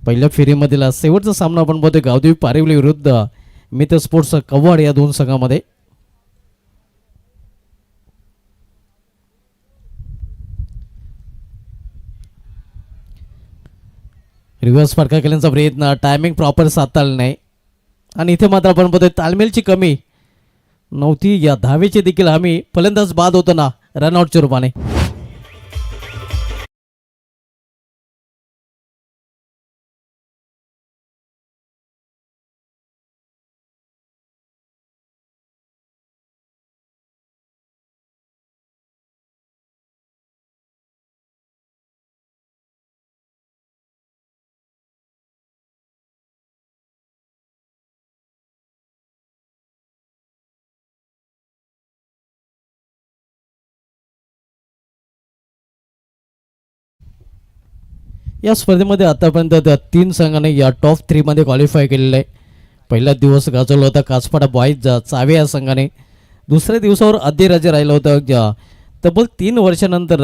S4: पहिल्या फेरीमधील शेवटचा सामना आपण बघतोय गावदेवी पारिवली विरुद्ध मित्र स्पोर्ट्स कव्वाड या दोन संघामध्ये. रिव्हर्स फटका केल्याचा प्रयत्न, टायमिंग प्रॉपर साधता आलं नाही. आणि इथे मात्र आपण बघतोय तालमेलची कमी नव्हती. या धावेचे देखील आम्ही फलंदाज बाद होताना रनआउटच्या रूपाने. या स्पर्धेमध्ये आतापर्यंत 3 संघांनी या टॉप 3 मध्ये क्वालिफाय केलेलं आहे. पहिला दिवस गाजवला होता कासपाडा बॉईज चावे या संघाने. दुसऱ्या दिवसावर आदिराजे राहिलं होतं. तब्बल 3 वर्षानंतर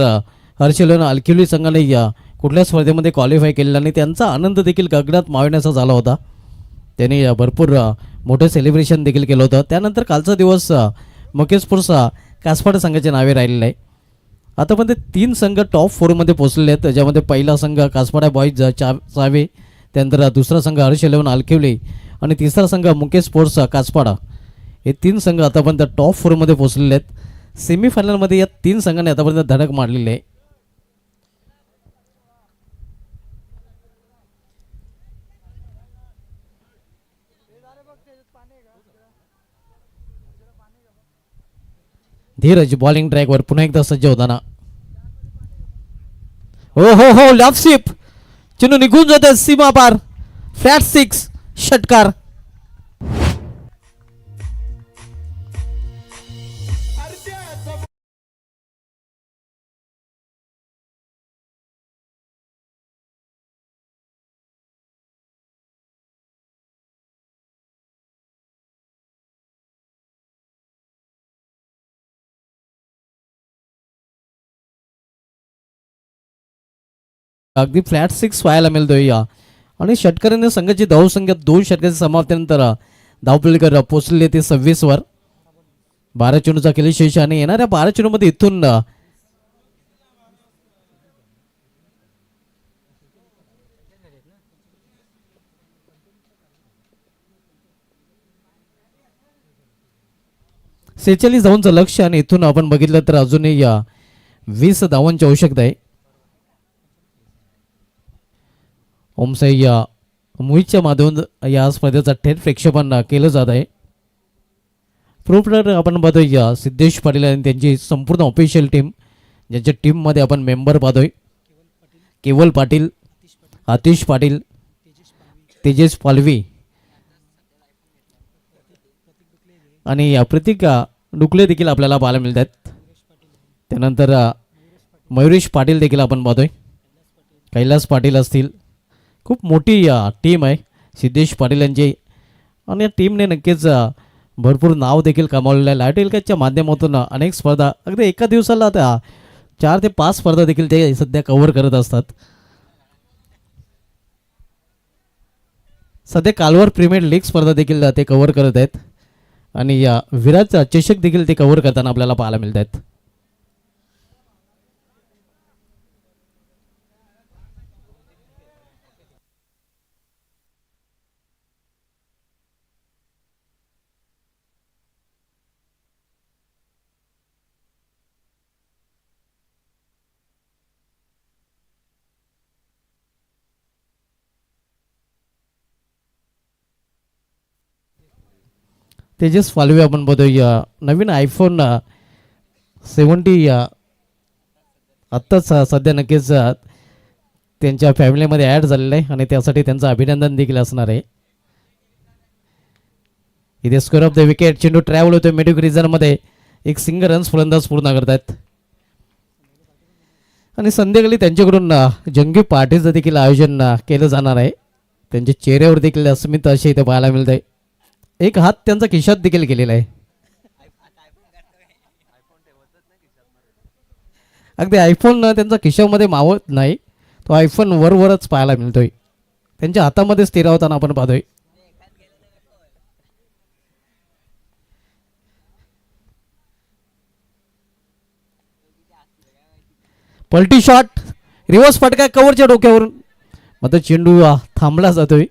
S4: हर्षलन अलकिवली संघाने या कुठल्या स्पर्धेमध्ये क्वालिफाय केलेला नाही. त्यांचा आनंद देखील गगनात मावण्याचा झाला होता. त्यांनी भरपूर मोठं सेलिब्रेशन देखील केलं होतं. त्यानंतर कालचा दिवस मुकेश स्पोर्ट्स कासपाडा संघाच्या नावे राहिलेला आहे. आतापर्यंत 3 संघ टॉप 4 मध्ये पोहोचले आहेत. ज्यामध्ये पहिला संघ कासपाडा बॉईज चावे, त्यानंतर दुसरा संघ हर्षलन अलकिवली आणि तिसरा संघ मुकेश स्पोर्ट्स कासपाडा. हे 3 संघ आतापर्यंत टॉप 4 मध्ये पोहोचलेले आहेत. सेमीफायनलमध्ये या 3 संघांनी आतापर्यंत धडक मारलेली आहे. धीरज बॉलिंग ट्रॅकवर पुन्हा एकदा सज्ज होताना. हो हो हो लेफ्ट स्वीप, चेंडू निघून जाते सीमा पार. फ्लॅट 6 षटकार. अगदी फ्लॅट 6 व्हायला मिळतोय या. आणि षटकाराने संघाची धावसंख्या 2 षटकाच्या समाप्तीनंतर धावपल्लीकर पोचलेले ते 26 वर. 12 चेंडूचा केली शेष आणि येणाऱ्या 12 चेंडूमध्ये इथून सेहेचाळीस धावांचं लक्ष आणि इथून आपण बघितलं तर अजूनही 20 धावांची आवश्यकता आहे. ओमसाई या मोहितच्या माध्यमातून या स्पर्धेचा थेट प्रक्षेपण केलं जात आहे. प्रोप्टर आपण पाहतोय सिद्धेश पाटील आणि त्यांची संपूर्ण ऑफिशियल टीम, ज्यांच्या टीममध्ये आपण मेंबर पाहतोय केवल पाटील, आतिश पाटील, तेजेश पालवी आणि प्रतीक डुकले देखील आपल्याला पाहायला मिळतात. त्यानंतर मयुरेश पाटील देखील आपण पाहतोय, कैलास पाटील असतील. खूप मोठी टीम आहे सिद्धेश पाटील यांचे. आणि या टीमने नक्कीच भरपूर नाव देखील कमावलेलं आहे. लाईव्ह टेलिकास्टच्या माध्यमातून अनेक स्पर्धा अगदी एका दिवसाला आता 4 ते 5 स्पर्धा देखील ते सध्या कव्हर करत असतात. सध्या कालवर प्रीमियर लीग स्पर्धा देखील ते कव्हर करत आहेत आणि या विराट चषक देखील ते कव्हर करताना आपल्याला पाहायला मिळत आहेत. तेजस फालवे आपण बघूया नवीन आयफोन 70 आत्ताच सध्या नक्कीच त्यांच्या फॅमिलीमध्ये ॲड झालेलं आहे आणि त्यासाठी त्यांचं अभिनंदन देखील असणार आहे. इथे स्कोअर ऑफ द विकेट चेंडू ट्रॅव्हल होतो मिड रिझनमध्ये. एक सिंगल रन्स फलंदाज पूर्ण करतात आणि संध्याकाळी त्यांच्याकडून जंगी पार्टीचं देखील आयोजन केलं जाणार आहे. त्यांच्या चेहऱ्यावर देखील अस्मित असे इथे पाहायला मिळत आहे. एक हात त्यांचा खिशात देखील केलेला आहे. अगदी आयफोन त्यांचा खिशामध्ये मावत नाही, तो आयफोन वरच पाहायला मिळतोय. त्यांच्या हातामध्ये स्थिर होताना आपण पाहतोय. पलटी शॉट रिव्हर्स फटका कव्हरच्या डोक्यावरून मात्र चेंडू थांबला जातोय.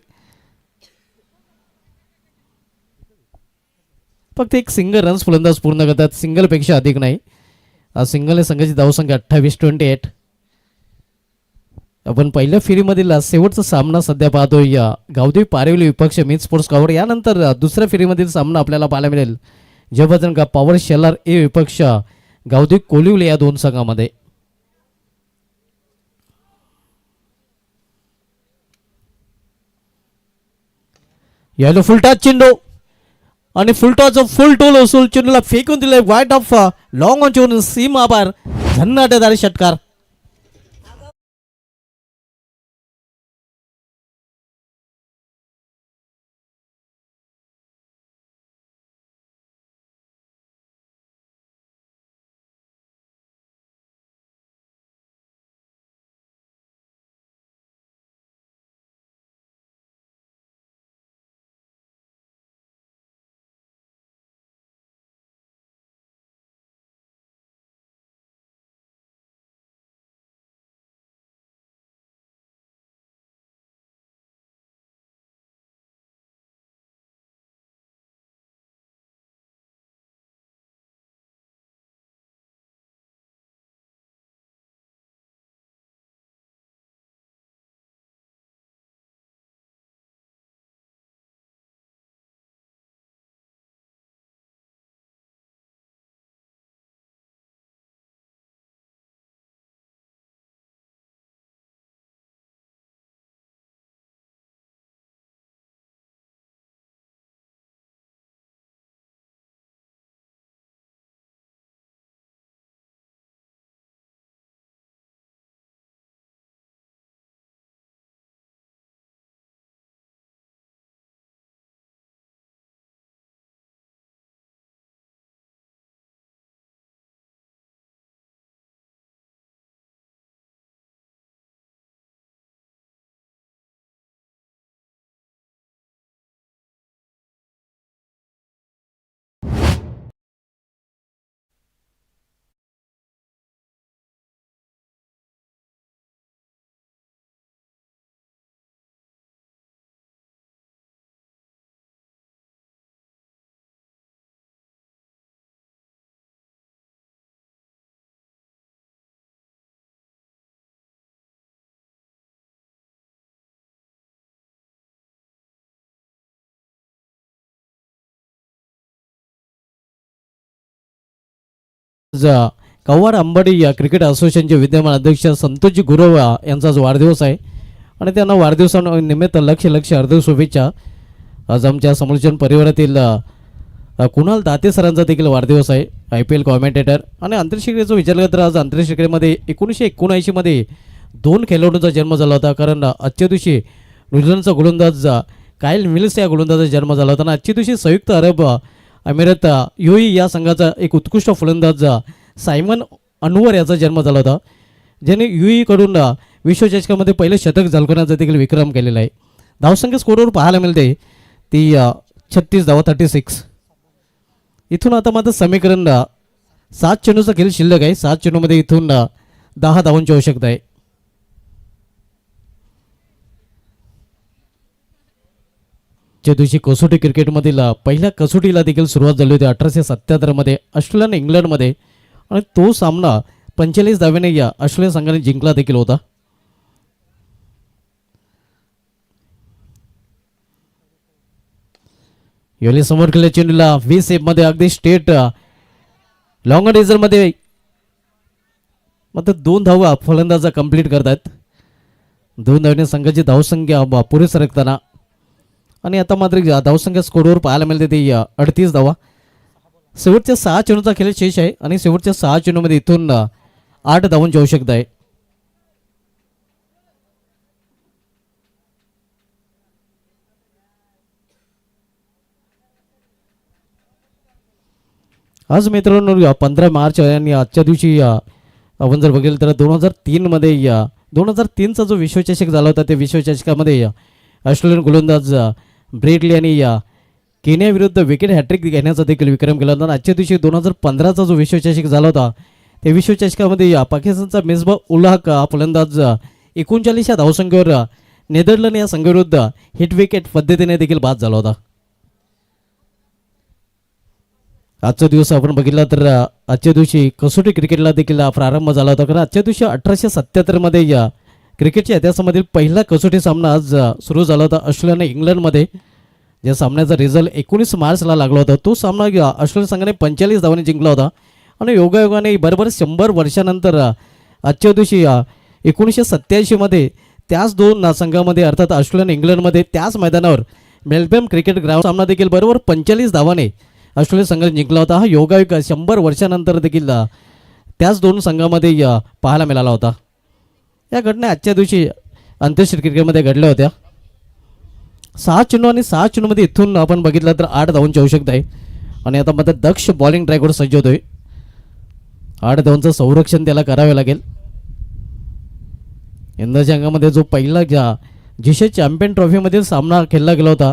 S4: फक्त एक सिंगल रन्स फलंदाज पूर्ण करतात, सिंगलपेक्षा अधिक नाही. सिंगलने संघाची धावसंख्या 28-28. आपण पहिल्या फेरीमधील शेवटचा सामना सध्या पाहतोय गावदेवी पारिवली विपक्ष मीत स्पोर्ट्स कव्हर. यानंतर दुसऱ्या फेरीमधील सामना आपल्याला पाहायला मिळेल जयभद्रन का पॉवर शेलार ए विपक्ष गावदेवी कोलिवली या दोन संघामध्ये. यायला फुलटाच चेंडू आणि फुलटॉच फुल टोल वसूल चेंडूला फेकून दिले वाईट ऑफ लॉंग ऑन चेंडू सीमा आभार झन्नाटेदारी षटकार. कव्वाड अंबाडी या क्रिकेट असोसिएशनचे विद्यमान अध्यक्ष संतोषजी गुरव यांचा आज वाढदिवस आहे आणि त्यांना वाढदिवसानिमित्त लक्ष हार्दिक शुभेच्छा. आज आमच्या समोरच्या परिवारातील कुणाल दाते सरांचा देखील वाढदिवस आहे. IPL कॉमेंटेटर आणि आंतरराष्ट्रीय क्रिकेटचा विचार केला तर आज आंतरराष्ट्रीय क्रिकेटमध्ये 1979 मध्ये 2 खेळाडूंचा जन्म झाला होता. कारण आजच्या दिवशी न्यूझीलंडचा गोलंदाज कायल मिल्स या गोलंदाजाचा जन्म झाला होता आणि आजच्या दिवशी संयुक्त अरब अमिरात युएई या संघाचा एक उत्कृष्ट फलंदाज सायमन अनवर याचा जन्म झाला होता, ज्याने युएईकडून विश्वचषकामध्ये पहिले शतक झळकवण्याचा देखील विक्रम केलेला आहे. धावसंख्या स्कोरवर पाहायला मिळते ती 36 धावा 36. इथून आता मात्र समीकरण 7 चेंडूचा खेळ शिल्लक आहे. 7 चेंडूमध्ये इथून 10 धावांची आवश्यकता आहे. ज्या दिवशी कसोटी क्रिकेटमधील पहिल्या कसोटीला देखील सुरुवात झाली होती 1877 मध्ये ऑस्ट्रेलिया आणि इंग्लंडमध्ये, आणि तो सामना 45 धाव्याने या ऑस्ट्रेलिया संघाने जिंकला देखील होता. यावेळी समोर केलेल्या चेंडूला व्ही सेपमध्ये अगदी स्टेट लॉंग रेझरमध्ये मात्र 2 धावा फलंदाजा कंप्लीट करतात. 2 धावांनी संघाची धावसंख्या पुरेस सरकताना, आणि आता मात्र धावसंख्या स्कोरवर पाहायला मिळते ती 38 धावा. शेवटच्या 6 चेंडूचा खेळ शेष आहे आणि शेवटच्या 6 चेंडूमध्ये इथून 8 धावांची आवश्यकता आहे. आज मित्रांनो 15 मार्च आहे आणि आजच्या दिवशी आपण जर बघितलं तर 2003 मध्ये 2003चा जो विश्वचषक झाला होता त्या विश्वचषकामध्ये ऑस्ट्रेलियन गोलंदाज ब्रेटली आणि केनियाविरुद्ध विकेट हॅट्रिक घेण्याचा देखील विक्रम केला होता. आजच्या दिवशी 2015चा जो विश्वचषक झाला होता त्या विश्वचषकामध्ये पाकिस्तानचा मेजबा उल हक फलंदाज 39 या धावसंख्येवर नेदरलँड या संघाविरुद्ध हिट विकेट पद्धतीने देखील बाद झाला होता. आजचा दिवस आपण बघितला तर आजच्या दिवशी कसोटी क्रिकेटला देखील प्रारंभ झाला होता, कारण आजच्या दिवशी 1877 मध्ये क्रिकेटच्या इतिहासामधील पहिला कसोटी सामना आज सुरू झाला होता ऑस्ट्रेलिया आणि इंग्लंडमध्ये, ज्या सामन्याचा रिझल्ट 19 मार्चला लागला होता. तो सामना ऑस्ट्रेलिया संघाने 45 धावांनी जिंकला होता आणि योगायोगाने बरोबर 100 वर्षानंतर आजच्या दिवशी 1987 मध्ये त्याच 2 संघामध्ये अर्थात ऑस्ट्रेलिया आणि इंग्लंडमध्ये त्याच मैदानावर मेलबर्न क्रिकेट ग्राउंड सामना देखील बरोबर 45 धावाने ऑस्ट्रेलिया संघाने जिंकला होता. हा योगायोग 100 वर्षानंतर देखील त्याच 2 संघामध्ये पाहायला मिळाला होता. या घटना आजच्या दिवशी आंतरराष्ट्रीय क्रिकेटमध्ये घडल्या होत्या. 6 चेंडू आणि 6 चेंडूमध्ये इथून आपण बघितलं तर 8 धावांची आवश्यकता आहे आणि आता मात्र दक्ष बॉलिंग ट्रॅकवर सज्ज होतोय. 8 धावांचं संरक्षण त्याला करावे लागेल. यंदाच्या अंगामध्ये जो पहिला जिशे चॅम्पियन ट्रॉफीमधील सामना खेळला गेला होता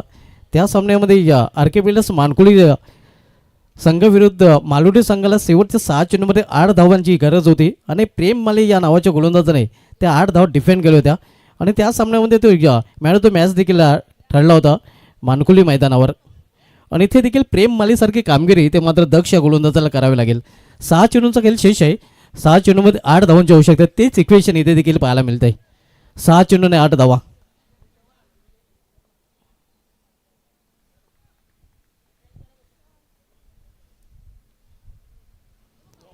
S4: त्या सामन्यामध्ये आर्केबिलस मानकुळी संघाविरुद्ध मालुटी संघाला शेवटच्या 6 चेंडूमध्ये 8 धावांची गरज होती आणि प्रेम माली या नावाच्या गोलंदाजाने त्या 8 धावा डिफेंड केल्या होत्या आणि त्या सामन्यामध्ये तो मॅन ऑफ द मॅच देखील ठरला होता मानकुली मैदानावर. आणि इथे देखील प्रेम मालीसारखी कामगिरी ते मात्र दक्ष या गोलंदाजाला करावी लागेल. 6 चेंडूंचा खेळ शेष आहे. 6 चेंडूमध्ये 8 धावांची आवश्यकता आहे. तेच इक्वेशन इथे देखील पाहायला मिळते. 6 चेंडूने 8 धावा.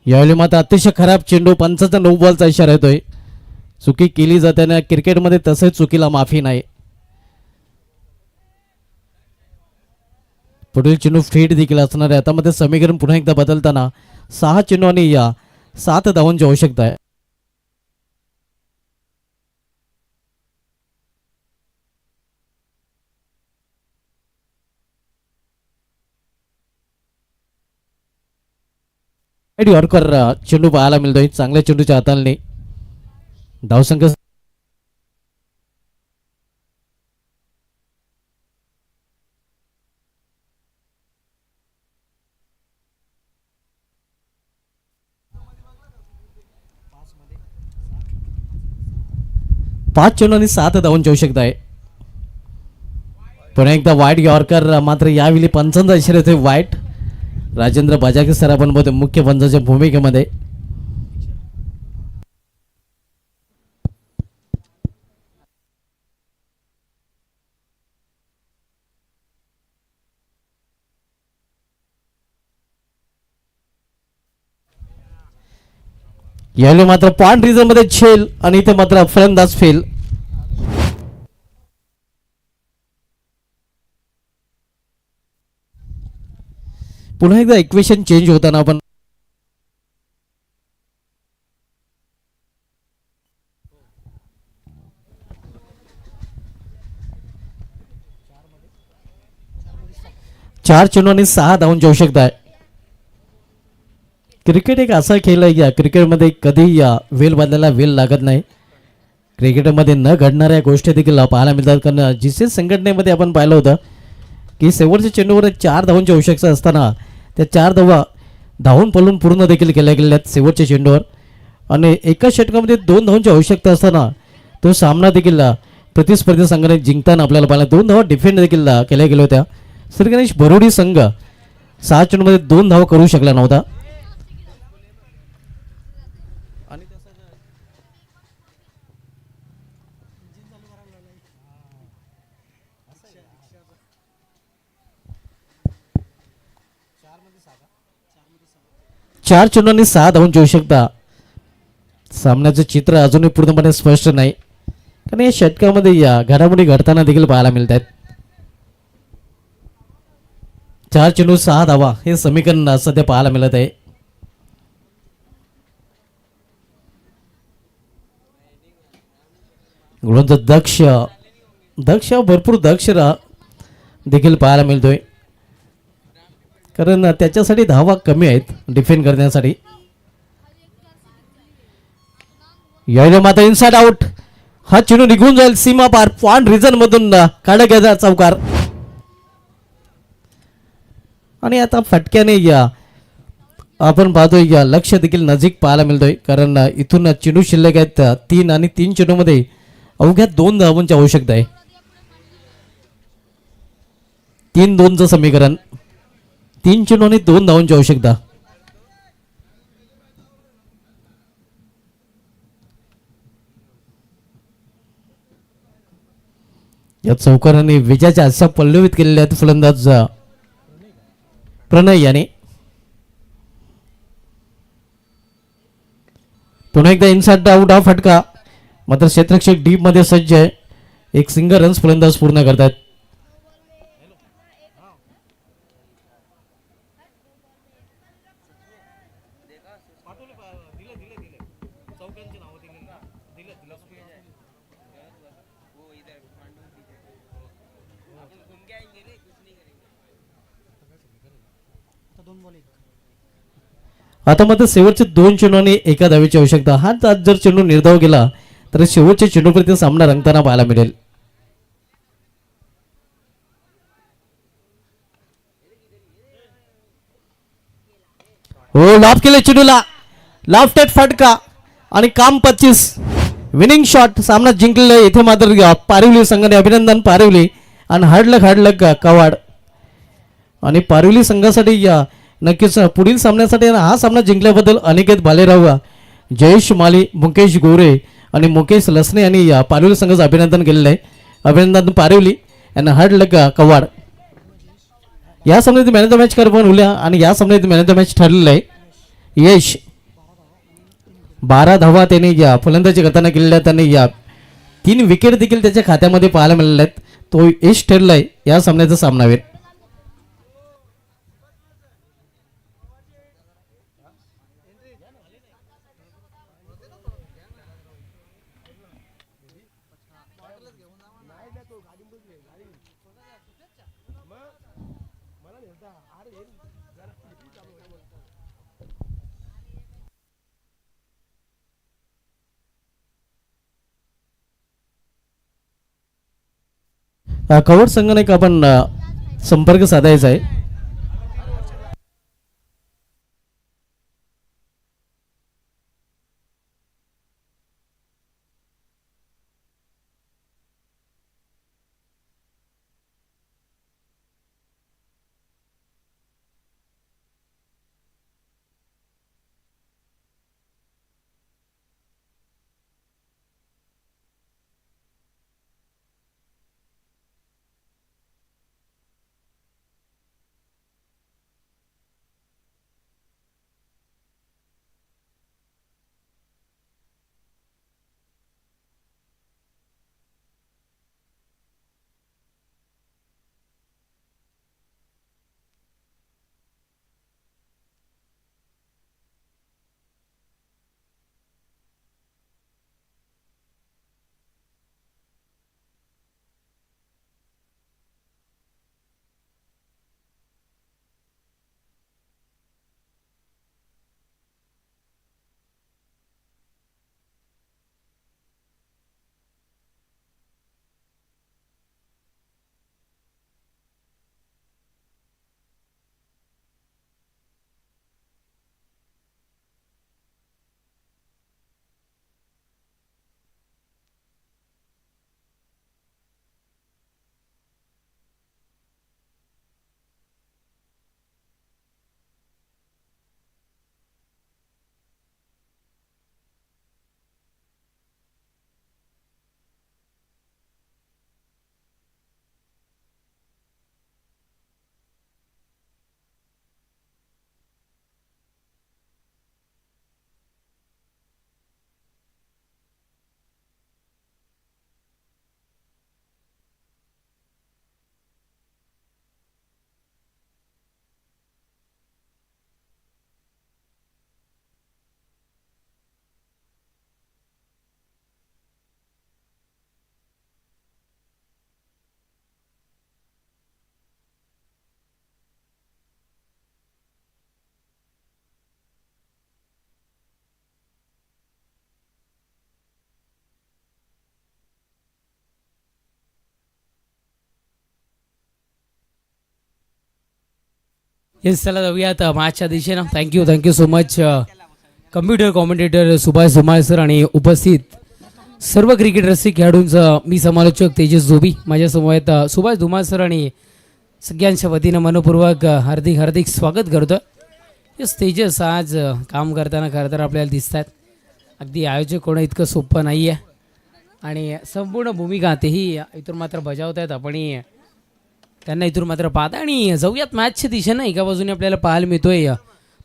S4: यावेळी मात्र अतिशय खराब चेंडू, पंचाचा 9 बॉलचा इशारा येतोय. चुकी केली जाताना क्रिकेटमध्ये तसेच चुकीला माफी नाही. पुढील चेंडू फेड देखील असणार आहे. आता मध्ये समीकरण पुन्हा एकदा बदलताना 6 चेंडू आणि 7 धावांची आवश्यकता आहे. यॉर्कर चेंडू पाहायला मिळतोय. चांगल्या चेंडूच्या हाताळणी धावसंख्या पाच चेंडू आणि 7 धावांची आवश्यकता आहे. पुन्हा एकदा वाईट यॉर्कर, मात्र यावेळी पंचांचा इशारा येतोय वाईट. राजेंद्र बाजाके सर आपण बघतो मुख्य पंचाच्या भूमिकेमध्ये. यावेळी मात्र पॉइंट रिझन मध्ये छेल आणि इथे मात्र फलंदाज फेल. पुन्हा एकदा इक्वेशन चेंज होताना आपण 4 चेंडू आणि 6 धावांची आवश्यकता आहे. क्रिकेट एक असा खेळ आहे, या क्रिकेटमध्ये कधी या वेल बांधायला वेल लागत नाही. क्रिकेटमध्ये न घडणाऱ्या गोष्टी देखील पाहायला मिळतात. कारण जीसी संघटनेमध्ये आपण पाहिलं होतं की शेवटच्या चेंडूवर 4 धावांची आवश्यकता असताना त्या 4 धावा धावून पळून पूर्ण देखील केल्या गेलेल्या आहेत शेवटच्या चेंडूवर. आणि एका षटकामध्ये 2 धावांची आवश्यकता असताना तो सामना देखील प्रतिस्पर्धी संघाने जिंकताना आपल्याला पाहिला. 2 धावा डिफेंड देखील केल्या गेल्या होत्या. श्री गणेश बरोडी संघ 6 चेंडूमध्ये 2 धावा करू शकला नव्हता. चार चेंडूंनी 6 धावांची आवश्यकता. सामन्याचं चित्र अजूनही पूर्णपणे स्पष्ट नाही, कारण या षटकामध्ये या घडामोडी घडताना देखील पाहायला मिळत आहेत. 4 चेंडू 6 धावा हे समीकरण सध्या पाहायला मिळत आहे. गुणांचा दक्ष भरपूर देखील पाहायला मिळतोय, कारण त्याच्यासाठी धावा कमी आहेत डिफेंड करण्यासाठी. यायला मात्र इनसाइड आउट. हा चेंडू निघून जाईल सीमा पार. पॉइंट रिझन मधून काढा घ्यायचा चौकार. आणि आता फटक्याने या आपण पाहतोय या लक्ष देखील नजीक पाहायला मिळतोय, कारण इथून चेंडू शिल्लक आहेत 3 आणि 3 चेंडूमध्ये अवघ्या 2 धावांची आवश्यकता आहे. 3-2चं समीकरण. 3 चेंडू आणि 2 धावांची आवश्यकता. या चौकाराने विजयाच्या आशा पल्लवित केलेल्या आहेत फलंदाज प्रणय याने. पुन्हा एकदा इनसाइड आउट हा फटका. मात्र क्षेत्ररक्षक डीप मध्ये सज्ज आहे. एक सिंगल रन्स फलंदाज पूर्ण करतात. आता मात्र शेवटचे 2 चेंडू आणि एका धावेची आवश्यकता. हा जर चेंडू निर्धाव गेला तर शेवटच्या चेंडूपर्यंत सामना रंगताना पाहायला मिळेल. हो, लॉफ केले चेंडूला. लॉफ्टेड फटका आणि काम 25. Winning shot. सामना जिंकलेला आहे. इथे मात्र पारिवली संघाने अभिनंदन पारिवली आणि हाडलक कवाड. आणि पारिवली संघासाठी या नक्कीच पुढील सामन्यासाठी हा सामना जिंकल्याबद्दल अनिकेत भालेराव, जयेश माली, मुकेश गोरे आणि मुकेश लसने यांनी या पारिवली संघाचं अभिनंदन केलेलं आहे. अभिनंदन पारिवली यांना हाडलक कवाड. या सामन्यात मॅन ऑफ द मॅच पण उल्या आणि या सामन्यात मॅन ऑफ द मॅच ठरलेलं आहे यश. 12 धावा त्याने या फलंदाजी करताना केलेल्या. त्यांनी या 3 विकेट देखील त्याच्या खात्यामध्ये पाहायला मिळाल्या आहेत. तो यश ठरला आहे या सामन्याचा सामनावीर. कवड संघाने आपण संपर्क साधायचा आहे.
S1: येस चला जाऊयात मॅचच्या दिशेनं. Thank you so much computer commentator Subhash Dhumal sir आणि उपस्थित सर्व क्रिकेट रसिक खेळाडूंचं मी समालोचक तेजस जोबी. माझ्यासमोर आहेत सुभाष धुमाळ सर आणि सगळ्यांच्या वतीनं मनपूर्वक हार्दिक स्वागत करतो. येस तेजस, आज काम करताना आपल्याला दिसत आहेत. अगदी आयोजक होणं इतकं सोपं नाही आहे आणि संपूर्ण भूमिका तेही इथून मात्र बजावत आहेत. आपण त्यांना इथून मात्र पाहता आणि जाऊयात मॅचच्या दिशेनं. एका बाजूने आपल्याला पाहायला मिळतोय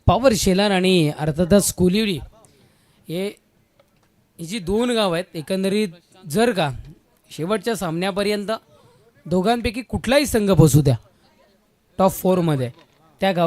S1: पॉवर शेलार आणि अर्थातच कोलिवली ही जी दोन गाव आहेत. एकंदरीत जर का शेवटच्या सामन्यापर्यंत दोघांपैकी कुठलाही संघ बसू द्या टॉप 4 मध्ये, त्या गाव